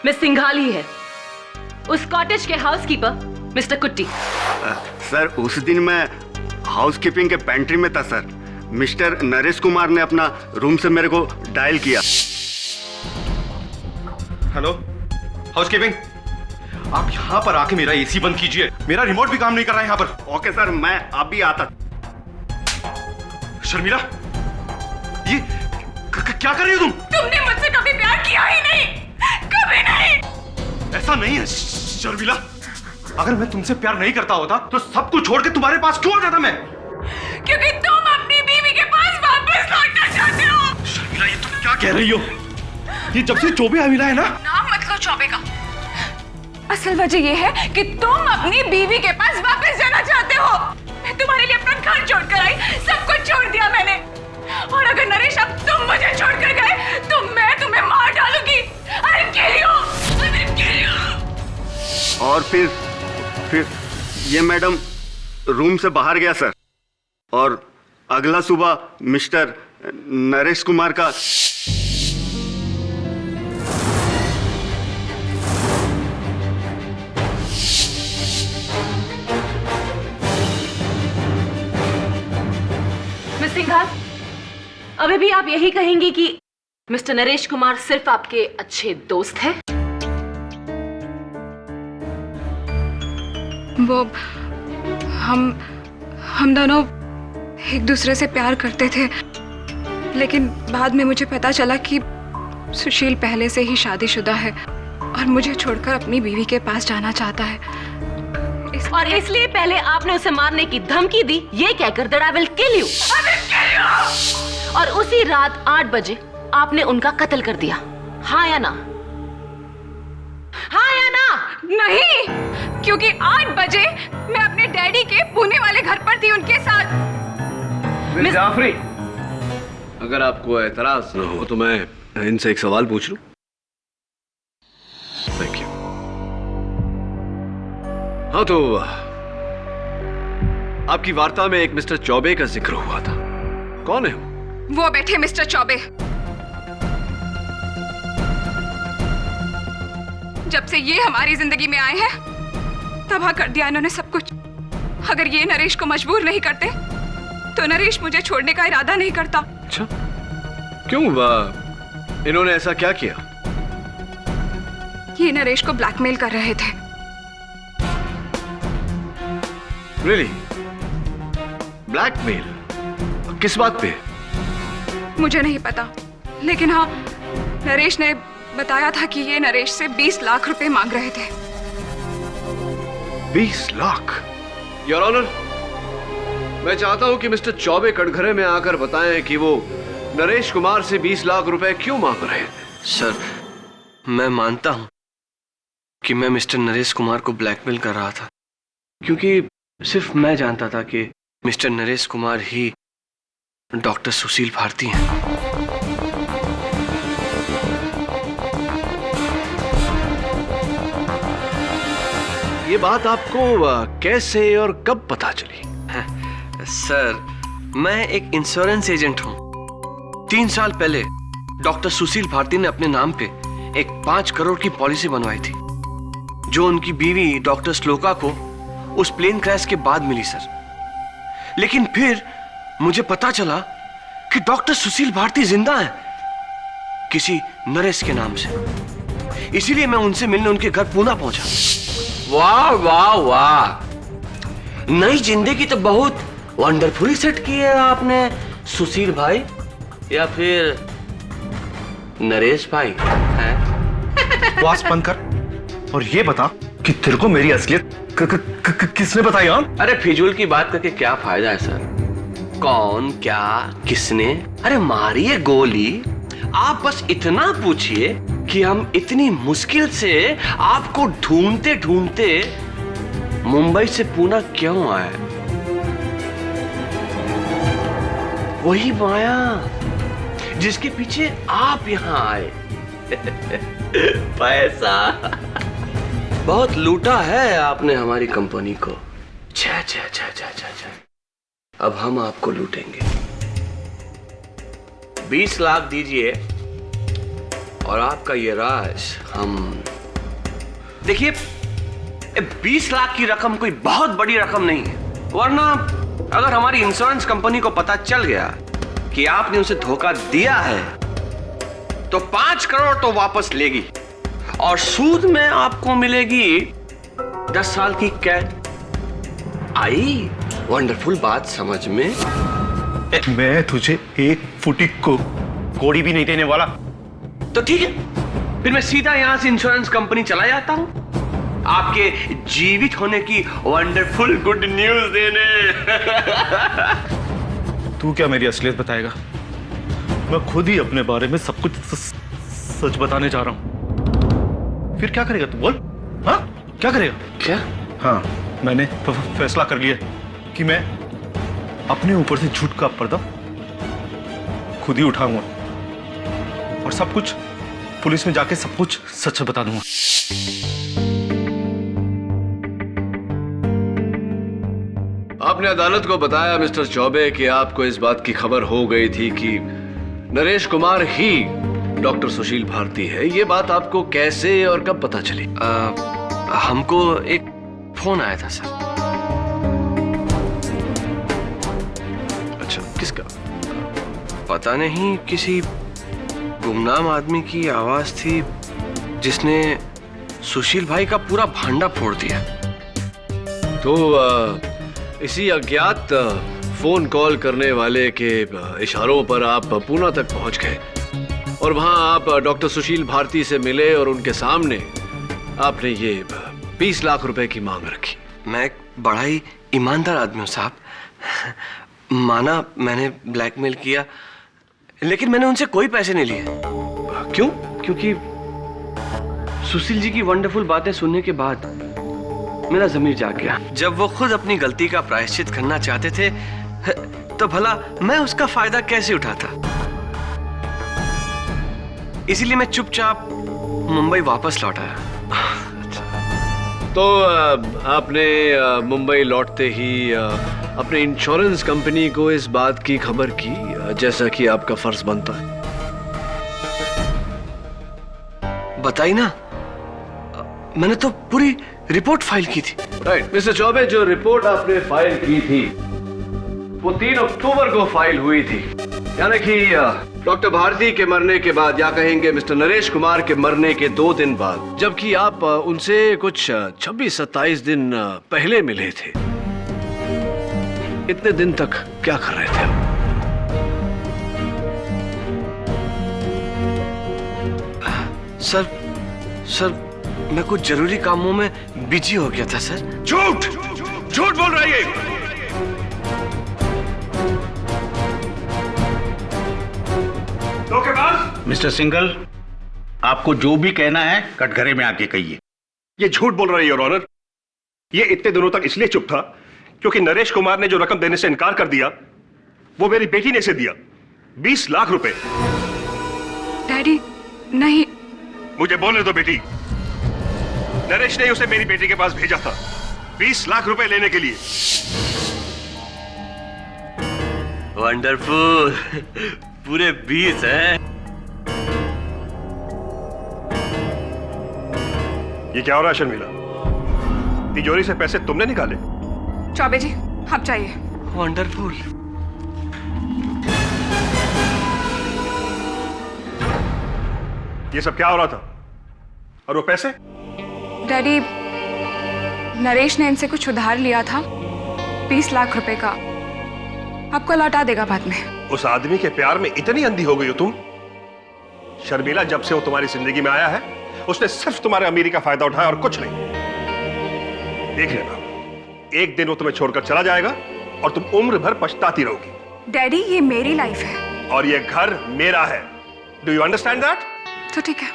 मिस सिंघाल ही है, उस कॉटेज के हाउसकीपर मिस्टर कुट्टी। सर, उस दिन मैं हाउसकीपिंग के पेंट्री में था सर। मिस्टर नरेश कुमार ने अपना रूम से मेरे को डायल किया। हेलो हाउसकीपिंग, आप यहाँ पर आके मेरा एसी बंद कीजिए, मेरा रिमोट भी काम नहीं कर रहा है यहाँ पर। ओके सर, मैं अभी आता। शर्मिला, ये क्या कर रही हो तुम? तुमने मुझसे कभी प्यार किया ही नहीं, कभी नहीं। ऐसा नहीं है शर्मिला, अगर मैं तुमसे प्यार नहीं करता होता तो सब कुछ छोड़ के तुम्हारे पास क्यों आ जाता मैं? क्योंकि तुम अपनी बीवी के पास वापस लौटना चाहते हो। शर्मिला, ये तुम क्या कह रही हो? ये जब से चौबे आ मिला है ना। नाम मत लो चौबे का। असल वजह यह है कि तुम अपनी बीवी के पास वापस जाना चाहते हो। मैं तुम्हारे लिए अपना घर छोड़कर आई, सब कुछ छोड़ दिया मैंने। और अगर नरेश अब तुम मुझे छोड़कर गए तो मैं तुम्हें मार डालूंगी। I'll kill you! I will kill you! और फिर ये मैडम रूम से बाहर गया सर, और अगला सुबह मिस्टर नरेश कुमार का मिस सिंघाल, अभी भी आप यही कहेंगी कि मिस्टर नरेश कुमार सिर्फ आपके अच्छे दोस्त हैं? वो हम दोनों एक दूसरे से प्यार करते थे, लेकिन बाद में मुझे पता चला कि सुशील पहले से ही शादीशुदा है और मुझे छोड़कर अपनी बीवी के पास जाना चाहता है। और इसलिए पहले आपने उसे मारने की धमकी दी, ये कहकर that I will kill you. और उसी रात 8 बजे आपने उनका कत्ल कर दिया, हाँ या ना? हाँ या ना? नहीं, क्योंकि 8 बजे मैं अपने डैडी के पुणे वाले घर पर थी उनके साथ। मिस जाफरी, अगर आपको एतराज न हो तो मैं इनसे एक सवाल पूछ लूं? Thank you. हाँ, तो आपकी वार्ता में एक मिस्टर चौबे का जिक्र हुआ था, कौन है वो बैठे मिस्टर चौबे। जब से ये हमारी जिंदगी में आए हैं तबाह कर दिया इन्होंने सब कुछ। अगर ये नरेश को मजबूर नहीं करते तो नरेश मुझे छोड़ने का इरादा नहीं करता। अच्छा, क्यों? इन्होंने ऐसा क्या किया? ये नरेश को ब्लैकमेल कर रहे थे। रियली? ब्लैकमेल? किस बात पे? मुझे नहीं पता, लेकिन हाँ, नरेश ने बताया था कि ये नरेश से 20 लाख रुपए मांग रहे थे। 20 लाख? योर ऑनर, मैं चाहता हूं कि मिस्टर चौबे कटघरे में आकर बताएं कि वो नरेश कुमार से 20 लाख रुपए क्यों मांग रहे थे। सर, मैं मानता हूं कि मैं मिस्टर नरेश कुमार को ब्लैकमेल कर रहा था, क्योंकि सिर्फ मैं जानता था कि मिस्टर नरेश कुमार ही डॉक्टर सुशील भारती हैं। ये बात आपको कैसे और कब पता चली? सर, मैं एक इंश्योरेंस एजेंट हूं। 3 साल पहले डॉक्टर सुशील भारती ने अपने नाम पे एक 5 करोड़ की पॉलिसी बनवाई थी, जो उनकी बीवी डॉक्टर श्लोका को उस प्लेन क्रैश के बाद मिली सर। लेकिन फिर मुझे पता चला कि डॉक्टर सुशील भारती जिंदा हैं, किसी नरेश के नाम से। इसीलिए मैं उनसे मिलने उनके घर पुणे पहुंचा। वाह वाह वाह, नई जिंदगी तो बहुत वंडरफुली सेट की है आपने सुशील भाई, या फिर नरेश भाई हैं? बकवास बंद कर और ये बता कि तेरे को मेरी असलियत किसने बताई? अरे फिजूल की बात करके क्या फायदा है सर? कौन, क्या, किसने? अरे मारिए गोली, आप बस इतना पूछिए कि हम इतनी मुश्किल से आपको ढूंढते ढूंढते मुंबई से पूना क्यों आए? वही माया जिसके पीछे आप यहां आए। पैसा बहुत लूटा है आपने हमारी कंपनी को। छह छह छह छह छह छह। अब हम आपको लूटेंगे। 20 लाख दीजिए और आपका ये राज हम। देखिए, 20 लाख की रकम कोई बहुत बड़ी रकम नहीं है, वरना अगर हमारी इंश्योरेंस कंपनी को पता चल गया कि आपने उसे धोखा दिया है तो 5 करोड़ तो वापस लेगी और सूद में आपको मिलेगी 10 साल की कैद। आई वंडरफुल बात समझ में? मैं तुझे एक फुटी को कोड़ी भी नहीं देने वाला। तो ठीक है, फिर मैं सीधा यहां से इंश्योरेंस कंपनी चला जाता हूं आपके जीवित होने की वंडरफुल गुड न्यूज देने। तू क्या मेरी असलियत बताएगा? मैं खुद ही अपने बारे में सब कुछ सच बताने जा रहा हूं। फिर क्या करेगा तू? बोल। हाँ, क्या करेगा? क्या? हाँ, मैंने फैसला कर लिया कि मैं अपने ऊपर से झूठ का पर्दा खुद ही उठाऊंगा और सब कुछ पुलिस में जाके सब कुछ सच बता दूंगा। आपने अदालत को बताया मिस्टर चौबे कि आपको इस बात की खबर हो गई थी कि नरेश कुमार ही डॉक्टर सुशील भारती है। ये बात आपको कैसे और कब पता चली? हमको एक फोन आया था सर। अच्छा, किसका? पता नहीं, किसी गुमनाम आदमी की आवाज थी जिसने सुशील भाई का पूरा भांडा फोड़ दिया। तो इसी अज्ञात फोन कॉल करने वाले के इशारों पर आप पूना तक पहुंच गए और वहां आप डॉक्टर सुशील भारती से मिले और उनके सामने आपने ये 20 लाख रुपए की मांग रखी। मैं एक बड़ा ही ईमानदार आदमी हूं साहब। माना मैंने ब्लैकमेल किया, लेकिन मैंने उनसे कोई पैसे नहीं लिए। क्यों? क्योंकि सुशील जी की वंडरफुल बातें सुनने के बाद मेरा ज़मीर जाग गया। जब वो खुद अपनी गलती का प्रायश्चित करना चाहते थे तो भला मैं उसका फायदा कैसे उठाता? इसीलिए मैं चुपचाप मुंबई वापस लौट आया। तो आपने मुंबई लौटते ही अपने इंश्योरेंस कंपनी को इस बात की खबर की, जैसा कि आपका फर्ज बनता है। बताई ना, मैंने तो पूरी रिपोर्ट फाइल की थी। राइट मिस्टर चौबे, जो रिपोर्ट आपने फाइल की थी वो 3 अक्टूबर को फाइल हुई थी, यानी कि डॉक्टर भारती के मरने के बाद, या कहेंगे मिस्टर नरेश कुमार के मरने के 2 दिन बाद, जबकि आप उनसे कुछ 26-27 दिन पहले मिले थे। इतने दिन तक क्या कर रहे थे आप? सर मैं कुछ जरूरी कामों में बिजी हो गया था सर। झूठ बोल रही है। मिस्टर सिंघल, आपको जो भी कहना है कटघरे में आके कहिए। ये झूठ बोल रही है योर ऑनर। ये इतने दिनों तक इसलिए चुप था क्योंकि नरेश कुमार ने जो रकम देने से इनकार कर दिया वो मेरी बेटी ने इसे दिया, 20 लाख रुपए। डैडी नहीं। मुझे बोलने दो बेटी। नरेश ने उसे मेरी बेटी के पास भेजा था 20 लाख रुपए लेने के लिए। वंडरफुल, पूरे 20 हैं। ये क्या हो रहा है शर्मिला? तिजोरी से पैसे तुमने निकाले? चौबे जी, आप चाहिए। वंडरफुल। ये सब क्या हो रहा था? और वो पैसे? डैडी, नरेश ने इनसे कुछ उधार लिया था 20 लाख रुपए का, आपको लौटा देगा बाद में। उस आदमी के प्यार में इतनी अंधी हो गई हो तुम? शर्मिला, जब से वो तुम्हारी जिंदगी में आया है उसने सिर्फ तुम्हारे अमीरी का फायदा उठाया और कुछ नहीं। देख लेना, एक दिन वो तुम्हें छोड़कर चला जाएगा और तुम उम्र भर पछताती रहोगी। डैडी, ये मेरी लाइफ है और ये घर मेरा है। Do you understand that? तो ठीक है,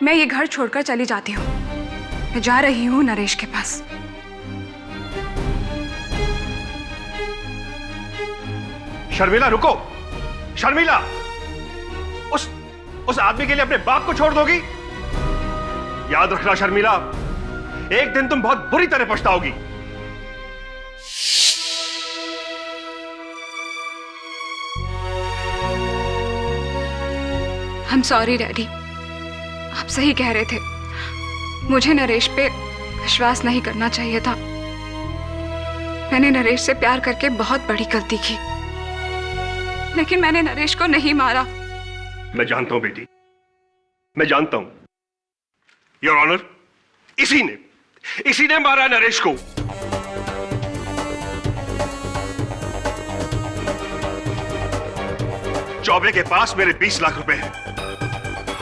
मैं ये घर छोड़कर चली जाती हूँ। मैं जा रही हूँ नरेश के पास। शर्मिला रुको, शर्मिला, उस आदमी के लिए अपने बाप को छोड़ दोगी? याद रखना शर्मिला, एक दिन तुम बहुत बुरी तरह पछताओगी। I'm sorry डैडी, आप सही कह रहे थे। मुझे नरेश पे विश्वास नहीं करना चाहिए था। मैंने नरेश से प्यार करके बहुत बड़ी गलती की, लेकिन मैंने नरेश को नहीं मारा। मैं जानता हूं बेटी, मैं जानता हूं। योर ऑनर, इसी ने मारा नरेश को। चौबे के पास मेरे 20 लाख रुपए हैं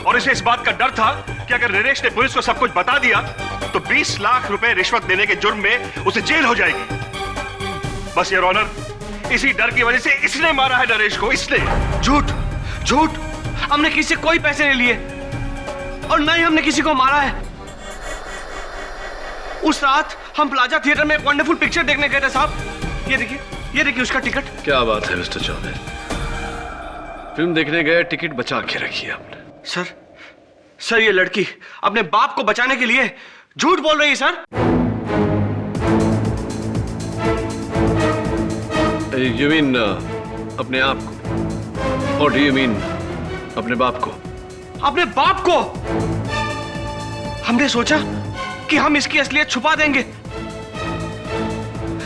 और इसे इस बात का डर था कि अगर नरेश ने पुलिस को सब कुछ बता दिया तो 20 लाख रुपए रिश्वत देने के जुर्म में उसे जेल हो जाएगी। बस योर ऑनर, इसी डर की वजह से इसने मारा है नरेश को, इसने। झूठ, झूठ, हमने किसी से कोई पैसे नहीं लिए और न ही हमने किसी को मारा है। उस रात हम प्लाजा थिएटर में एक वंडरफुल पिक्चर देखने गए थे साहब। ये देखिए उसका टिकट। क्या बात है मिस्टर चौबे, फिल्म देखने गए, टिकट बचा के रखी है आपने। सर ये लड़की अपने बाप को बचाने के लिए झूठ बोल रही है सर। यू मीन अपने आप को? और डू यू मीन अपने बाप को? अपने बाप को। हमने सोचा कि हम इसकी असलियत छुपा देंगे,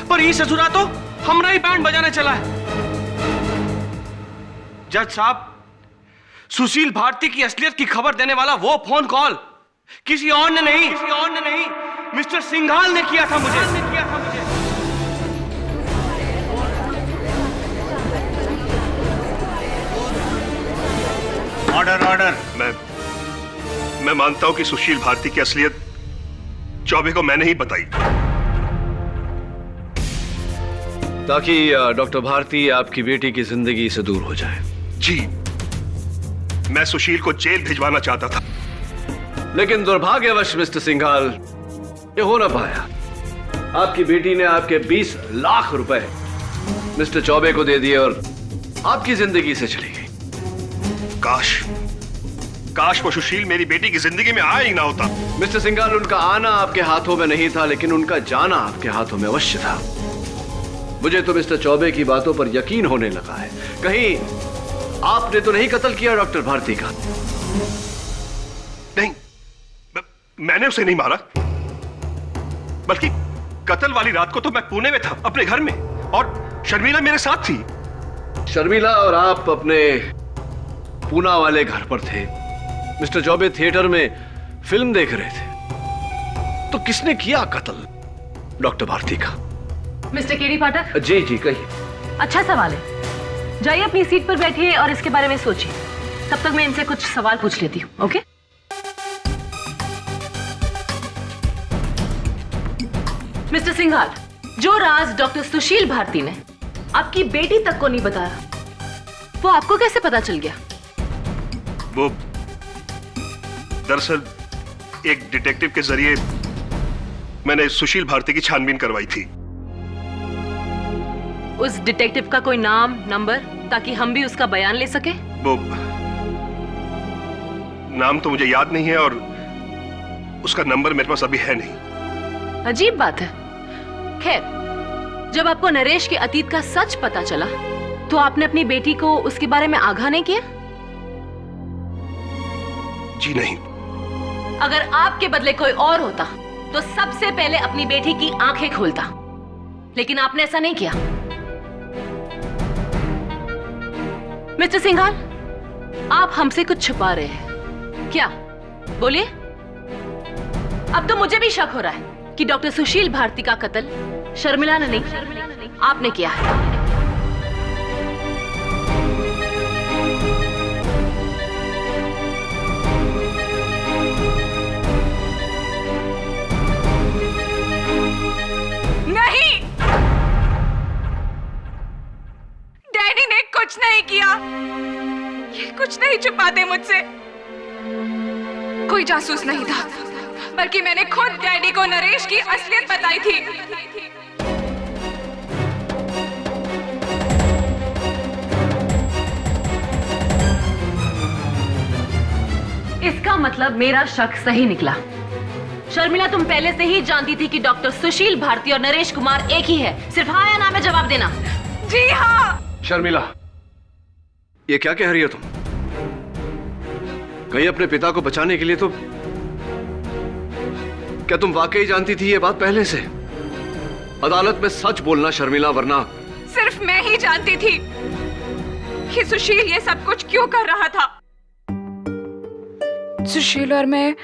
पर ये ससुरा तो हमारा ही बैंड बजाने चला है। जज साहब, सुशील भारती की असलियत की खबर देने वाला वो फोन कॉल किसी और ने नहीं, मिस्टर सिंघाल ने किया था मुझे। ऑर्डर। मैं मानता हूं कि सुशील भारती की असलियत चौबे को मैंने ही बताई, ताकि डॉक्टर भारती आपकी बेटी की जिंदगी से दूर हो जाए। जी, मैं सुशील को जेल भिजवाना चाहता था, लेकिन दुर्भाग्यवश मिस्टर सिंघाल ये हो ना पाया। आपकी बेटी ने आपके 20 लाख रुपए मिस्टर चौबे को दे दिए और आपकी जिंदगी से चली गई। काश वो सुशील मेरी बेटी की जिंदगी में आया ही ना होता। मिस्टर सिंघाल, उनका आना आपके हाथों में नहीं था, लेकिन उनका जाना आपके हाथों में अवश्य था। मुझे तो मिस्टर चौबे की बातों पर यकीन होने लगा है। कहीं आपने तो नहीं कत्ल किया डॉक्टर भारती का? नहीं, मैंने उसे नहीं मारा, बल्कि कत्ल वाली रात को तो मैं पुणे में था, अपने घर में, और शर्मिला मेरे साथ थी। शर्मिला और आप अपने पूना वाले घर पर थे। मिस्टर चौबे थिएटर में फिल्म देख रहे थे। तो किसने किया कत्ल डॉक्टर भारती का? मिस्टर केडी पाठक। जी कहिए। अच्छा सवाल है, जाइए अपनी सीट पर बैठिए और इसके बारे में सोचिए। तब तक मैं इनसे कुछ सवाल पूछ लेती हूँ। ओके? मिस्टर सिंघाल, जो राज डॉक्टर सुशील भारती ने आपकी बेटी तक को नहीं बताया, वो आपको कैसे पता चल गया? वो दरअसल एक डिटेक्टिव के जरिए मैंने सुशील भारती की छानबीन करवाई थी। उस डिटेक्टिव का कोई नाम, नंबर, ताकि हम भी उसका बयान ले सके? वो नाम तो मुझे याद नहीं है और उसका नंबर मेरे पास अभी है नहीं। अजीब बात है। खैर, जब आपको नरेश के अतीत का सच पता चला तो आपने अपनी बेटी को उसके बारे में आगाह नहीं किया? जी नहीं। अगर आपके बदले कोई और होता तो सबसे पहले अपनी बेटी की आंखें खोलता, लेकिन आपने ऐसा नहीं किया। मिस्टर सिंघाल, आप हमसे कुछ छुपा रहे हैं क्या? बोलिए। अब तो मुझे भी शक हो रहा है कि डॉक्टर सुशील भारती का कत्ल शर्मिला ने नहीं, आपने किया है। नहीं, डैडी ने कुछ नहीं किया। ये कुछ नहीं छुपाते मुझसे। कोई जासूस नहीं था, बल्कि मैंने खुद डैडी को नरेश की असलियत बताई थी। मतलब मेरा शक सही निकला। शर्मिला, तुम पहले से ही जानती थी कि डॉक्टर सुशील भारती और नरेश कुमार एक ही है। सिर्फ हाँ या ना में जवाब देना। जी हाँ। शर्मिला, ये क्या कह रही हो तुम? कहीं अपने पिता को बचाने के लिए तो क्या तुम वाकई जानती थी ये बात पहले से? अदालत में सच बोलना शर्मिला, वरना। सिर्फ मैं ही जानती थी कि सुशील ये सब कुछ क्यों कर रहा था। सुशील और मैं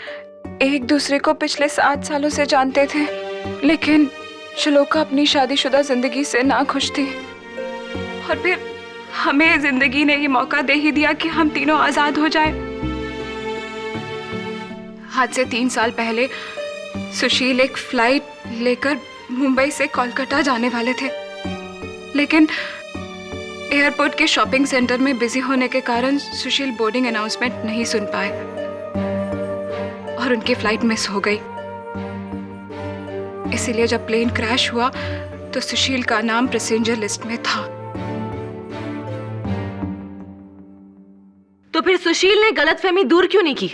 एक दूसरे को पिछले 7 सालों से जानते थे, लेकिन श्लोका अपनी शादीशुदा जिंदगी से ना खुश थी। और फिर हमें जिंदगी ने ये मौका दे ही दिया कि हम तीनों आजाद हो जाएं। आज से 3 साल पहले सुशील एक फ्लाइट लेकर मुंबई से कोलकाता जाने वाले थे, लेकिन एयरपोर्ट के शॉपिंग सेंटर में बिजी होने के कारण सुशील बोर्डिंग अनाउंसमेंट नहीं सुन पाए और उनकी फ्लाइट मिस हो गई। इसीलिए जब प्लेन क्रैश हुआ तो सुशील का नाम पैसेंजर लिस्ट में था। तो फिर सुशील ने गलतफहमी दूर क्यों नहीं की?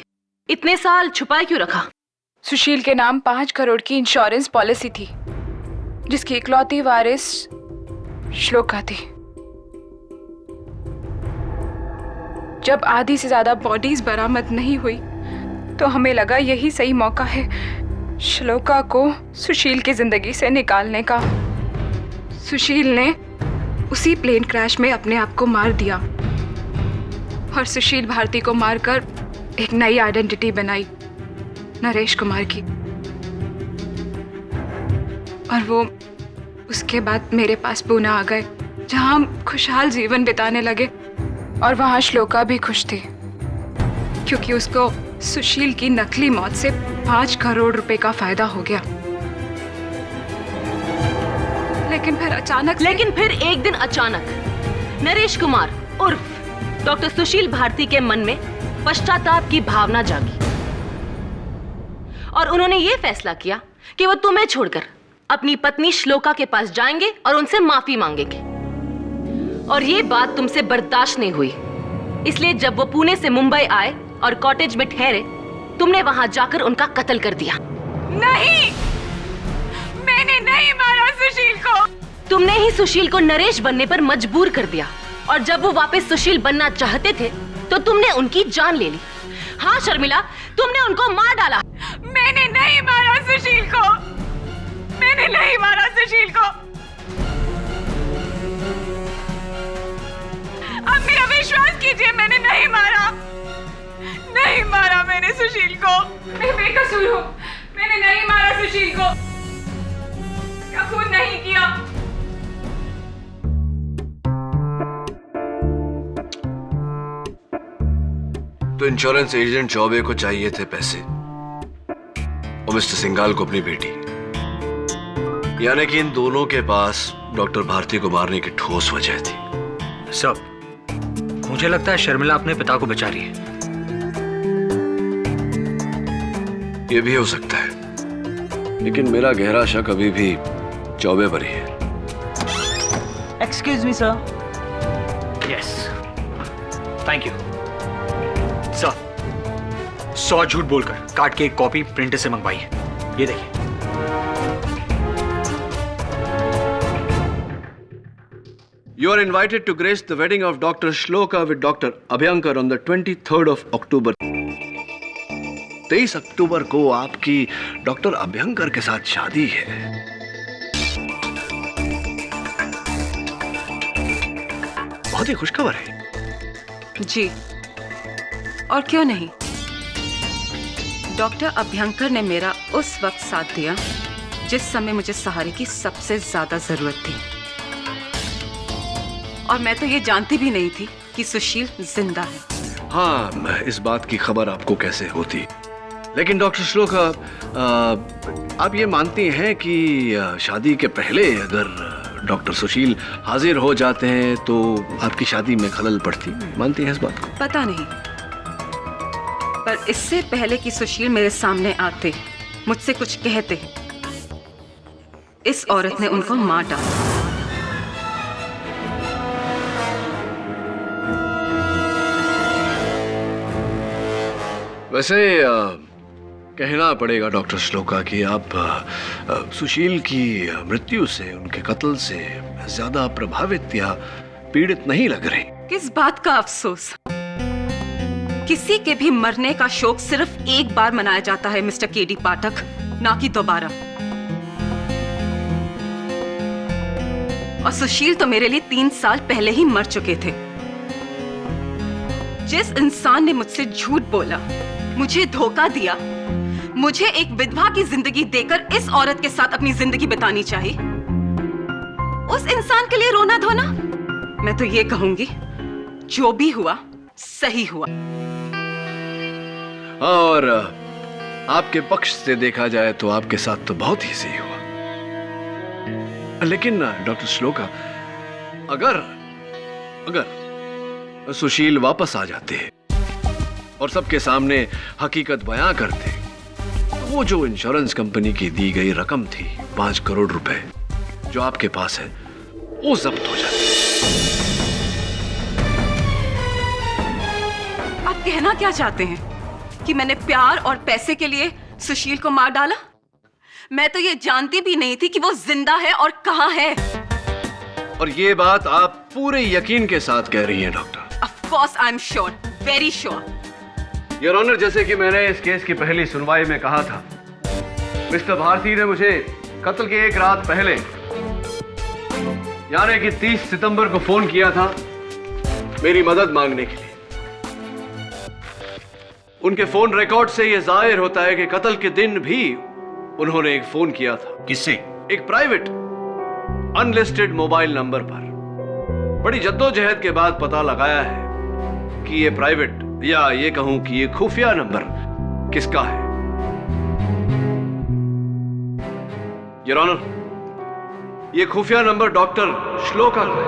इतने साल छुपाए क्यों रखा? सुशील के नाम 5 करोड़ की इंश्योरेंस पॉलिसी थी, जिसकी इकलौती वारिस श्लोका थी। जब आधी से ज्यादा बॉडीज बरामद नहीं हुई तो हमें लगा यही सही मौका है श्लोका को सुशील की जिंदगी से निकालने का। सुशील ने उसी प्लेन क्रैश में अपने आप को मार दिया और सुशील भारती को मारकर एक नई आइडेंटिटी बनाई, नरेश कुमार की। और वो उसके बाद मेरे पास पुणे आ गए, जहां हम खुशहाल जीवन बिताने लगे। और वहां श्लोका भी खुश थी, क्योंकि उसको सुशील की नकली मौत से 5 करोड़ रुपए का फायदा हो गया। लेकिन फिर एक दिन अचानक नरेश कुमार उर्फ डॉक्टर सुशील भारती के मन में पश्चाताप की भावना जागी और उन्होंने ये फैसला किया कि वो तुम्हें छोड़कर अपनी पत्नी श्लोका के पास जाएंगे और उनसे माफी मांगेंगे। और ये बात तुमसे बर्दाश्त नहीं हुई, इसलिए जब वो पुणे से मुंबई आए और कॉटेज में ठहरे, तुमने वहां जाकर उनका कत्ल कर दिया। नहीं, मैंने नहीं मारा सुशील को। तुमने ही सुशील को नरेश बनने पर मजबूर कर दिया, और जब वो वापस सुशील बनना चाहते थे तो तुमने उनकी जान ले ली। हाँ शर्मिला, तुमने उनको मार डाला। मैंने नहीं मारा सुशील को, मैंने नहीं मारा सुशील को। अब मेरा विश्वास कीजिए, मैंने नहीं मारा, नहीं मारा मैंने सुशील को। मैं बेकसूर हूँ, मैंने नहीं मारा सुशील को, उसका खून नहीं किया। तो इंश्योरेंस एजेंट चौबे को चाहिए थे पैसे और मिस्टर सिंघाल को अपनी बेटी, यानी कि इन दोनों के पास डॉक्टर भारती को मारने की ठोस वजह थी। सब मुझे लगता है शर्मिला अपने पिता को बचा रही है। यह भी हो सकता है, लेकिन मेरा गहरा शक अभी भी चौबे पर ही है। Excuse me sir. Yes, thank you sir. 100 झूठ बोलकर कार्ड की एक कॉपी प्रिंटर से मंगवाई है, ये देखिए। You are invited to grace the wedding of Dr. Shloka with Dr. Abhyankar on the 23rd of October. 23 अक्टूबर को आपकी डॉक्टर अभ्यंकर के साथ शादी है। बहुत ही खुशखबर है। जी, और क्यों नहीं। डॉक्टर अभ्यंकर ने मेरा उस वक्त साथ दिया जिस समय मुझे सहारे की सबसे ज्यादा जरूरत थी, और मैं तो ये जानती भी नहीं थी कि सुशील जिंदा है। हाँ, इस बात की खबर आपको कैसे होती? लेकिन डॉक्टर श्लोका, आप ये मानती हैं कि शादी के पहले अगर डॉक्टर सुशील हाजिर हो जाते हैं तो आपकी शादी में खलल पड़ती? मानती हैं इस बात को? पता नहीं, पर इससे पहले कि सुशील मेरे सामने आते, मुझसे कुछ कहते, इस औरत ने उनको मार डाला। वैसे कहना पड़ेगा डॉक्टर श्लोका कि आप सुशील की मृत्यु से, उनके कत्ल से ज्यादा प्रभावित या पीड़ित नहीं लग रही। किस बात का अफसोस? किसी के भी मरने का शोक सिर्फ एक बार मनाया जाता है मिस्टर केडी पाठक, ना कि दोबारा। और सुशील तो मेरे लिए 3 साल पहले ही मर चुके थे। जिस इंसान ने मुझसे झूठ बोला, मुझे धोखा दिया, मुझे एक विधवा की जिंदगी देकर इस औरत के साथ अपनी जिंदगी बितानी चाहिए, उस इंसान के लिए रोना धोना? मैं तो ये कहूंगी, जो भी हुआ सही हुआ। और आपके पक्ष से देखा जाए तो आपके साथ तो बहुत ही सही हुआ। लेकिन डॉक्टर श्लोका, अगर सुशील वापस आ जाते और सबके सामने हकीकत बयां करते, तो वो जो इंश्योरेंस कंपनी की दी गई रकम थी 5 करोड़ रुपए जो आपके पास है, वो जब्त हो जाती। आप कहना क्या चाहते हैं कि मैंने प्यार और पैसे के लिए सुशील को मार डाला? मैं तो ये जानती भी नहीं थी कि वो जिंदा है और कहां है। और ये बात आप पूरे यकीन के साथ कह रही हैं doctor? Of course I'm sure, very sure. Your honour, जैसे कि मैंने इस केस की पहली सुनवाई में कहा था, मिस्टर भारती ने मुझे कत्ल के एक रात पहले, यानी कि 30 सितंबर को फोन किया था मेरी मदद मांगने के लिए। उनके फोन रिकॉर्ड से यह जाहिर होता है कि कत्ल के दिन भी उन्होंने एक फोन किया था। किससे? एक प्राइवेट अनलिस्टेड मोबाइल नंबर पर। बड़ी जद्दोजहद के बाद पता लगाया है कि ये प्राइवेट, या ये कहूं कि ये खुफिया नंबर किसका है। योर ऑनर, ये खुफिया नंबर डॉक्टर श्लोका का है।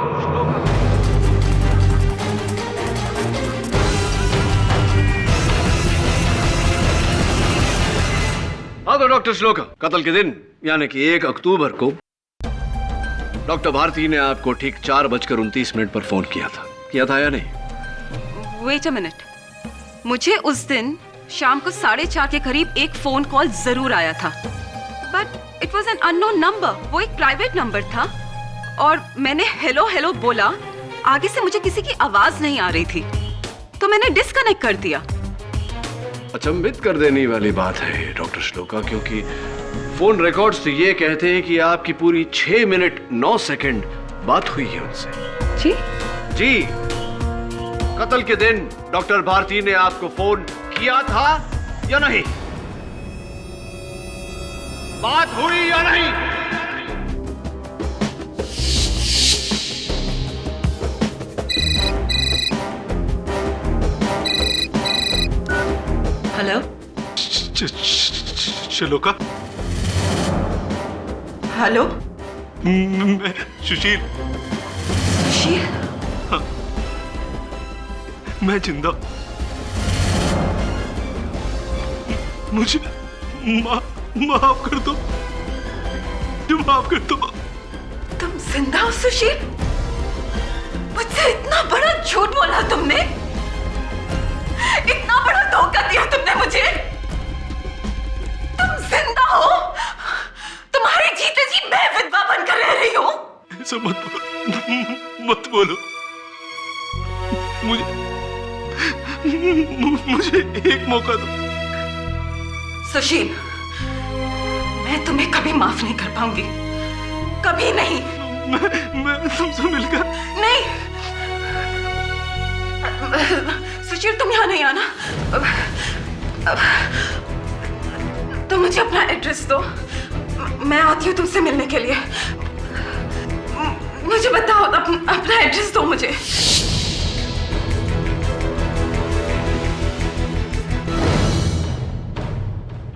हाँ तो डॉक्टर श्लोका, कत्ल के दिन यानी कि 1 अक्टूबर को डॉक्टर भारती ने आपको ठीक 4:29 पर फोन किया था या नहीं? वेट अ मिनट, मुझे उस दिन शाम को 4:30 के करीब एक फोन कॉल जरूर आया था, but it was an unknown number. वो एक प्राइवेट नंबर था और मैंने हेलो हेलो बोला, आगे से मुझे किसी की आवाज नहीं आ रही थी, तो मैंने डिस्कनेक्ट कर दिया। अचंभित कर देने वाली बात है डॉक्टर श्लोका, क्योंकि फोन रिकॉर्ड्स तो ये कहते हैं कि आपकी पूरी 6 मिनट 9 सेकंड बात हुई है उनसे। जी? जी, कत्ल के दिन डॉक्टर भारती ने आपको फोन किया था या नहीं? बात हुई या नहीं? हेलो? श्लोका? हेलो? मैं सुशील। सुशील? हाँ, मैं जिंदा। मुझे माफ कर दो, माफ कर दो। तुम जिंदा हो सुशील? मुझसे इतना बड़ा झूठ बोला तुमने, इतना बड़ा धोखा दिया तुमने मुझे। तुम जिंदा हो? तुम्हारे जीते जी मैं विधवा बनकर रह रही हूं? ऐसा मत बोलो। मुझे एक मौका दो। सुशील, मैं तुम्हें कभी माफ नहीं कर पाऊंगी, कभी नहीं। मैं तुमसे मिलकर नहीं। सुशील, तुम यहाँ नहीं आना। तुम मुझे अपना एड्रेस दो, मैं आती हूँ तुमसे मिलने के लिए। मुझे बताओ, अपना एड्रेस दो मुझे।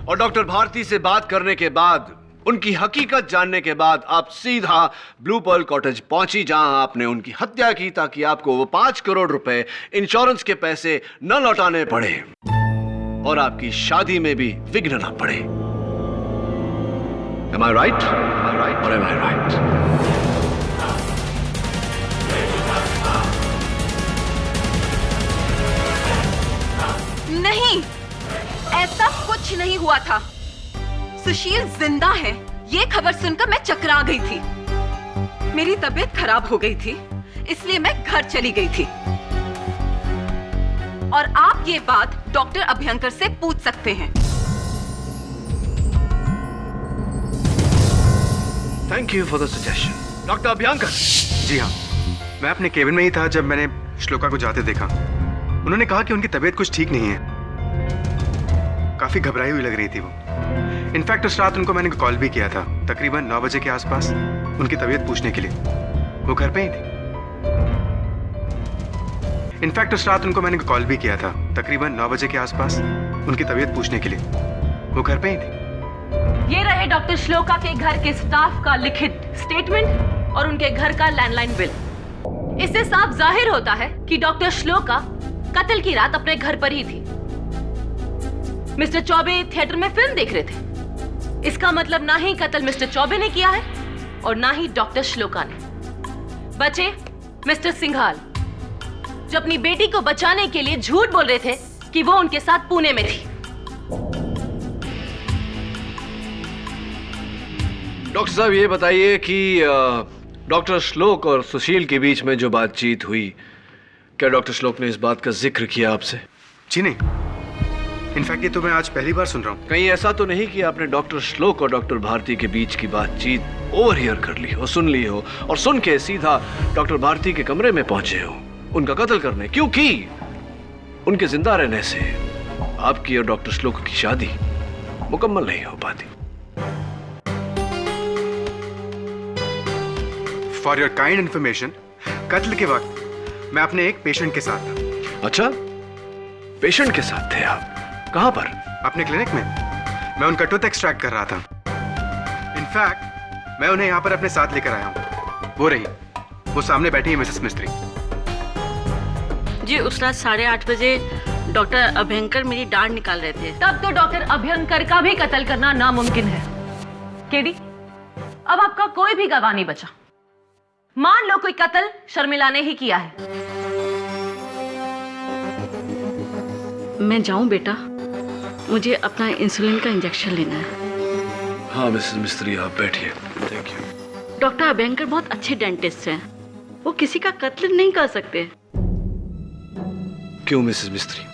और डॉक्टर भारती से बात करने के बाद, उनकी हकीकत जानने के बाद आप सीधा ब्लू पर्ल कॉटेज पहुंची, जहां आपने उनकी हत्या की ताकि आपको वो 5 करोड़ रुपए इंश्योरेंस के पैसे न लौटाने पड़े और आपकी शादी में भी विघ्न न पड़े। Am I right? Or am I right? नहीं, नहीं हुआ था। सुशील जिंदा है ये खबर सुनकर मैं चकरा गई थी। मेरी तबीयत खराब हो गई थी, इसलिए मैं घर चली गई थी। और आप ये बात डॉक्टर अभ्यंकर से पूछ सकते हैं। Thank you for the suggestion doctor Abhyankar. जी हाँ, मैं अपने केबिन में ही था जब मैंने श्लोका को जाते देखा। उन्होंने कहा कि उनकी तबीयत कुछ ठीक नहीं है, काफी घबराई हुई लग रही थी वो। इनफैक्ट उस रात उनको मैंने कॉल भी किया था, तकरीबन 9 बजे के आसपास, उनकी तबीयत पूछने के लिए। वो घर पे ही थी। इनफैक्ट उस रात उनको मैंने कॉल भी किया था, तकरीबन 9 बजे के आसपास, उनकी तबीयत पूछने के लिए। वो घर पे ही थी। ये रहे डॉक्टर श्लोका के घर के स्टाफ का लिखित स्टेटमेंट और उनके घर का लैंडलाइन बिल। इससे साफ जाहिर होता है कि डॉक्टर श्लोका कत्ल की रात अपने घर पर ही थी। मिस्टर चौबे थिएटर में फिल्म देख रहे थे। इसका मतलब ना ही कत्ल मिस्टर चौबे ने किया है और ना ही डॉक्टर श्लोका ने। बचे मिस्टर सिंघाल, जो अपनी बेटी को बचाने के लिए झूठ बोल रहे थे कि वो उनके साथ पुणे में थी। डॉक्टर साहब ये बताइए कि डॉक्टर श्लोक और सुशील के बीच में जो बातचीत हुई, क्या डॉक्टर श्लोक ने इस बात का जिक्र किया आपसे? जी नहीं, इनफैक्ट ये तो मैं आज पहली बार सुन रहा हूँ। कहीं ऐसा तो नहीं कि आपने डॉक्टर श्लोक और डॉक्टर भारती के बीच की बातचीत ओवरहियर कर ली हो, सुन ली हो और सुन के सीधा डॉक्टर भारती के कमरे में पहुंचे हो उनका कत्ल करने, क्योंकि उनके जिंदा रहने से आपकी और डॉक्टर श्लोक की शादी मुकम्मल नहीं हो पाती। फॉर योर काइंड इन्फॉर्मेशन, कत्ल के वक्त मैं अपने एक पेशेंट के साथ था। अच्छा, पेशेंट के साथ थे आप? कहां पर? अपने क्लिनिक में। मैं उनका टूथ एक्सट्रैक्ट कर रहा था। इनफैक्ट मैं उन्हें यहाँ पर अपने साथ लेकर आया हूँ। वो रही, वो सामने बैठी है मिसेस मिस्त्री। जी, उस रात 8:30 बजे डॉक्टर अभ्यंकर मेरी डांड निकाल रहे थे। तब तो डॉक्टर अभ्यंकर का भी कत्ल करना नामुमकिन है। केडी, अब आपका कोई भी गवाह नहीं बचा। मान लो कोई कत्ल शर्मिला ने ही किया है। मैं जाऊं बेटा? मुझे अपना इंसुलिन का इंजेक्शन लेना है। हाँ मिसेस मिस्त्री, आप बैठिए। Thank you. डॉक्टर अभ्यंकर बहुत अच्छे डेंटिस्ट हैं, वो किसी का कत्ल नहीं कर सकते। क्यों मिसेस मिस्त्री?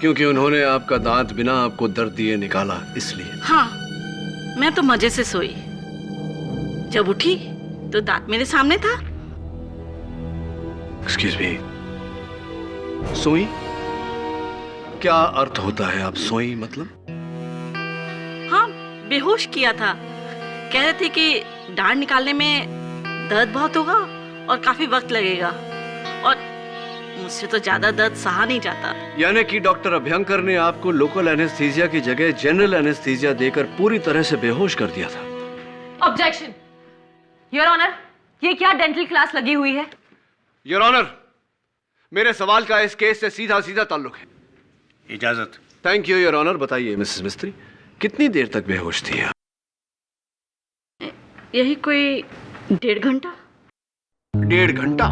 क्योंकि उन्होंने आपका दांत बिना आपको दर्द दिए निकाला, इसलिए? हाँ, मैं तो मजे से सोई। जब उठी तो दांत मेरे सामने था। एक्सक्यूज मी, सोई? क्या अर्थ होता है आप सोई मतलब? हाँ, बेहोश किया था। कह रहे थे कि डांड निकालने में दर्द बहुत होगा और काफी वक्त लगेगा, और मुझसे तो ज्यादा दर्द सहा नहीं जाता। यानी कि डॉक्टर अभ्यंकर ने आपको लोकल एनेस्थीसिया की जगह जनरल एनेस्थीसिया देकर पूरी तरह से बेहोश कर दिया था। ऑब्जेक्शन योर ऑनर, ये क्या डेंटल क्लास लगी हुई है? योर ऑनर, मेरे सवाल का इस केस से सीधा सीधा ताल्लुक है। इजाजत। Thank you your honour. बताइए मिसेस मिस्त्री, कितनी देर तक बेहोश थी आप? यही कोई 1.5 घंटा। 1.5 घंटा?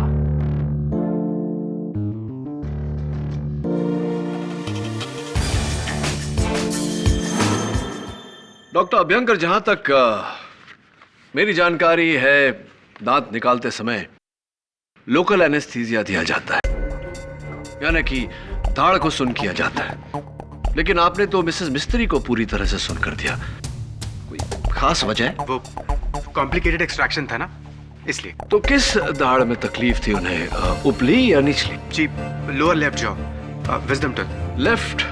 डॉक्टर अभ्यंकर, जहां तक मेरी जानकारी है, दांत निकालते समय लोकल एनेस्थीसिया दिया जाता है, यानी कि दाढ़ को सुन किया जाता है। लेकिन आपने तो मिसेस मिस्त्री को पूरी तरह से सुन कर दिया। कोई खास वजह? वो कॉम्प्लिकेटेड एक्सट्रैक्शन था ना, इसलिए। तो किस दाढ़ में तकलीफ थी उन्हें, ऊपरी या निचली? जी, lower left jaw, wisdom tooth. Left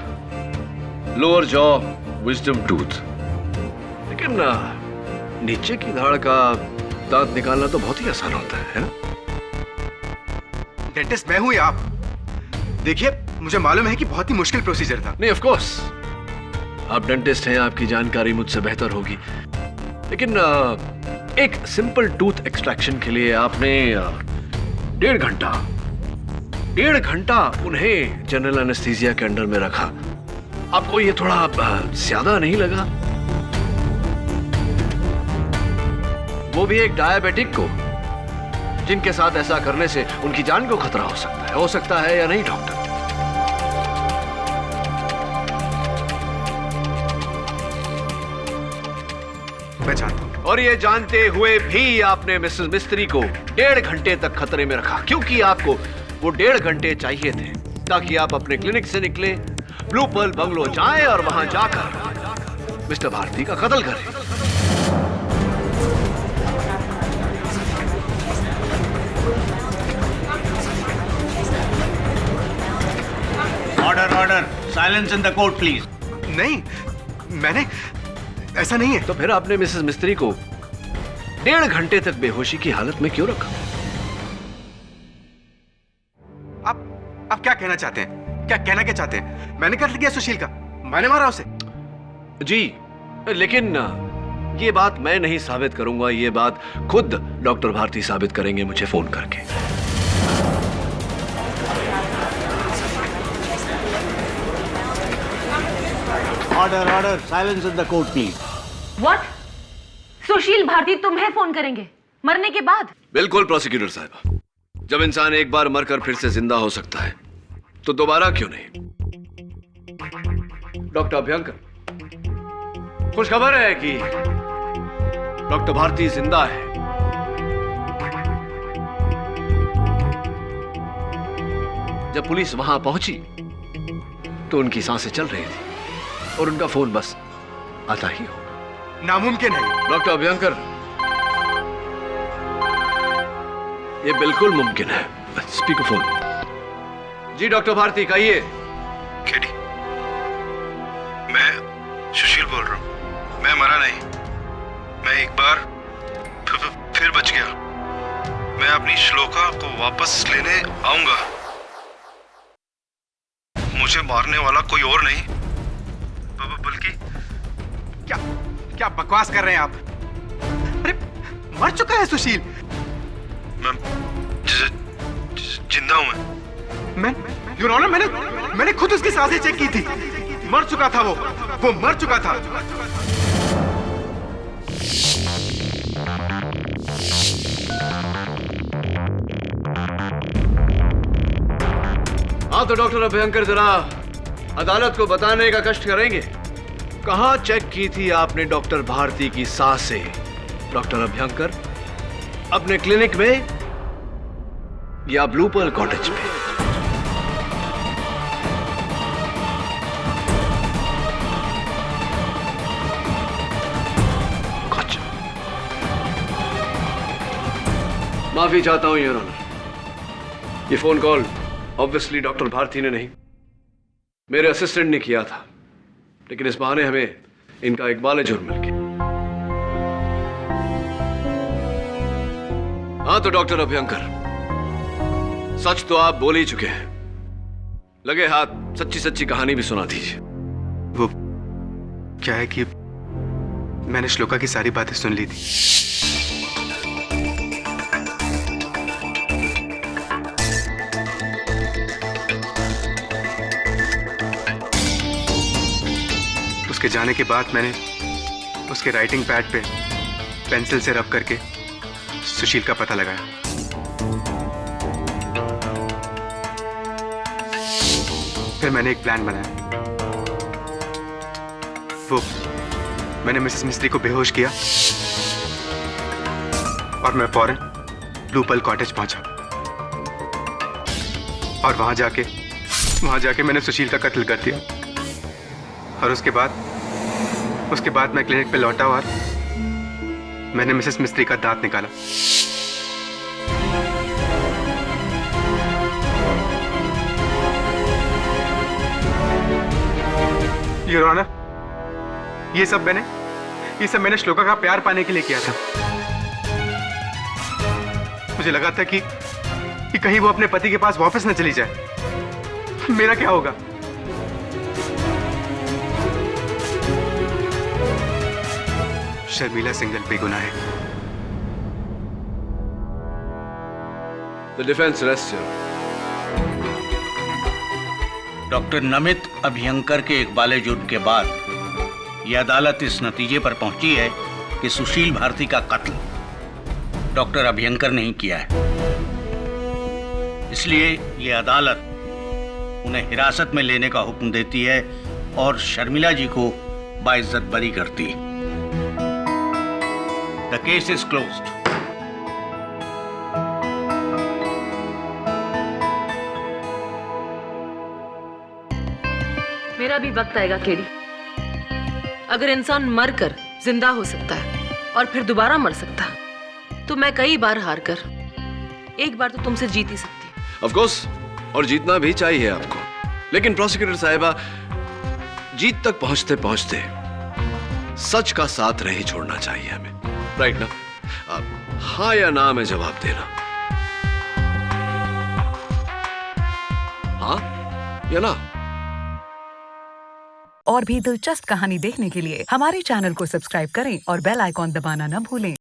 lower jaw, wisdom tooth. लेकिन नीचे की दाढ़ का दांत निकालना तो बहुत ही आसान होता है ना? डेंटिस्ट मैं हूं या आप? देखिए, मुझे मालूम है कि बहुत ही मुश्किल प्रोसीजर था। नहीं, ऑफ कोर्स आप डेंटिस्ट हैं, आपकी जानकारी मुझसे बेहतर होगी। लेकिन एक सिंपल टूथ एक्सट्रैक्शन के लिए आपने 1.5 घंटा उन्हें जनरल एनेस्थीसिया के अंडर में रखा। आपको ये थोड़ा ज्यादा नहीं लगा? वो भी एक डायबिटिक को, जिनके साथ ऐसा करने से उनकी जान को खतरा हो सकता है या नहीं डॉक्टर? मैं जानता हूँ। और ये जानते हुए भी आपने मिसेस मिस्त्री को 1.5 घंटे तक खतरे में रखा, क्योंकि आपको वो 1.5 घंटे चाहिए थे ताकि आप अपने क्लिनिक से निकले, ब्लू पर्ल बंगलो जाएं और वहां जाकर मिस्टर भारती का कत्ल करें। Order order, silence in the court please. नहीं, मैंने ऐसा नहीं है। तो फिर आपने मिसेस मिस्त्री को 1.5 घंटे तक बेहोशी की हालत में क्यों रखा? आप क्या कहना चाहते हैं? क्या कहना क्या चाहते हैं? मैंने कत्ल किया सुशील का, मैंने मारा उसे। जी, लेकिन ये बात मैं नहीं साबित करूंगा, ये बात खुद डॉक्टर भारती साबित करेंगे मुझे फोन करके। Order order, silence in the court please. What? Sushil Bharati तुम्हें फोन करेंगे मरने के बाद? बिल्कुल प्रोसिक्यूटर साहब, जब इंसान एक बार मरकर फिर से जिंदा हो सकता है तो दोबारा क्यों नहीं? डॉक्टर अभ्यंकर, खुश खबर है कि डॉक्टर भारती जिंदा है। जब पुलिस वहां पहुंची तो उनकी सांसें चल रही थी और उनका फोन बस आता ही होगा। नामुमकिन है डॉक्टर अभ्यंकर, ये बिल्कुल मुमकिन है। Speaker phone. जी डॉक्टर भारती, कहिए। केडी, मैं सुशील बोल रहा हूँ। मैं मरा नहीं, मैं एक बार फिर बच गया। मैं अपनी श्लोका को वापस लेने आऊंगा। मुझे मारने वाला कोई और नहीं बल्कि क्या बकवास कर रहे हैं आप? अरे मर चुका है सुशील। मैं जिंदा हूं। मैं योर ऑनर, मैंने खुद उसकी सांसें चेक की थी। मर चुका था वो मर चुका था। हाँ तो डॉक्टर अभ्यंकर, जरा अदालत को बताने का कष्ट करेंगे, कहां चेक की थी आपने डॉक्टर भारती की सांसें? डॉक्टर अभ्यंकर, अपने क्लिनिक में या ब्लू पर्ल कॉटेज में? माफी चाहता हूं योर ऑनर, ये phone call obviously doctor Bharti ने नहीं, मेरे असिस्टेंट ने किया था, लेकिन इस बहाने हमें इनका इकबाल जुर्म मिल गया। हाँ तो डॉक्टर अभ्यंकर, सच तो आप बोल ही चुके हैं, लगे हाथ सच्ची सच्ची कहानी भी सुना दीजिए। वो क्या है कि मैंने श्लोका की सारी बातें सुन ली थी। उसके जाने के बाद मैंने उसके राइटिंग पैड पे पेंसिल से रब करके सुशील का पता लगाया। फिर मैंने एक प्लान बनाया। मैंने मिसेस मिस्त्री को बेहोश किया और मैं फौरन ब्लू पर्ल कॉटेज पहुंचा और वहां जाके मैंने सुशील का कत्ल कर दिया। और उसके बाद मैं क्लिनिक पे लौटा और मैंने मिसेस मिस्त्री का दांत निकाला। योर ऑनर, ये सब मैंने श्लोका का प्यार पाने के लिए किया था। मुझे लगा था कि कहीं वो अपने पति के पास वापस न चली जाए। मेरा क्या होगा? शर्मिला सिंघल बेगुनाह है। The defense rests here. Doctor Namit Abhyankar के इकबाल जुर्म के बाद यह अदालत इस नतीजे पर पहुंची है कि सुशील भारती का कत्ल डॉक्टर अभ्यंकर ने ही किया है। इसलिए यह अदालत उन्हें हिरासत में लेने का हुक्म देती है और शर्मिला जी को बाइज्जत बरी करती है। The case is closed. मेरा भी वक्त आएगा केडी। अगर इंसान मर कर जिंदा हो सकता है और फिर दोबारा मर सकता है, तो मैं कई बार हार कर एक बार तो तुमसे जीत ही सकती। ऑफ कोर्स, और जीतना भी चाहिए आपको। लेकिन प्रोसिक्यूटर साहिबा, जीत तक पहुंचते पहुंचते सच का साथ नहीं छोड़ना चाहिए हमें, राइट ना? आप हाँ या ना में जवाब देना। हाँ या ना? और भी दिलचस्प कहानी देखने के लिए हमारे चैनल को सब्सक्राइब करें और बेल आइकॉन दबाना न भूलें।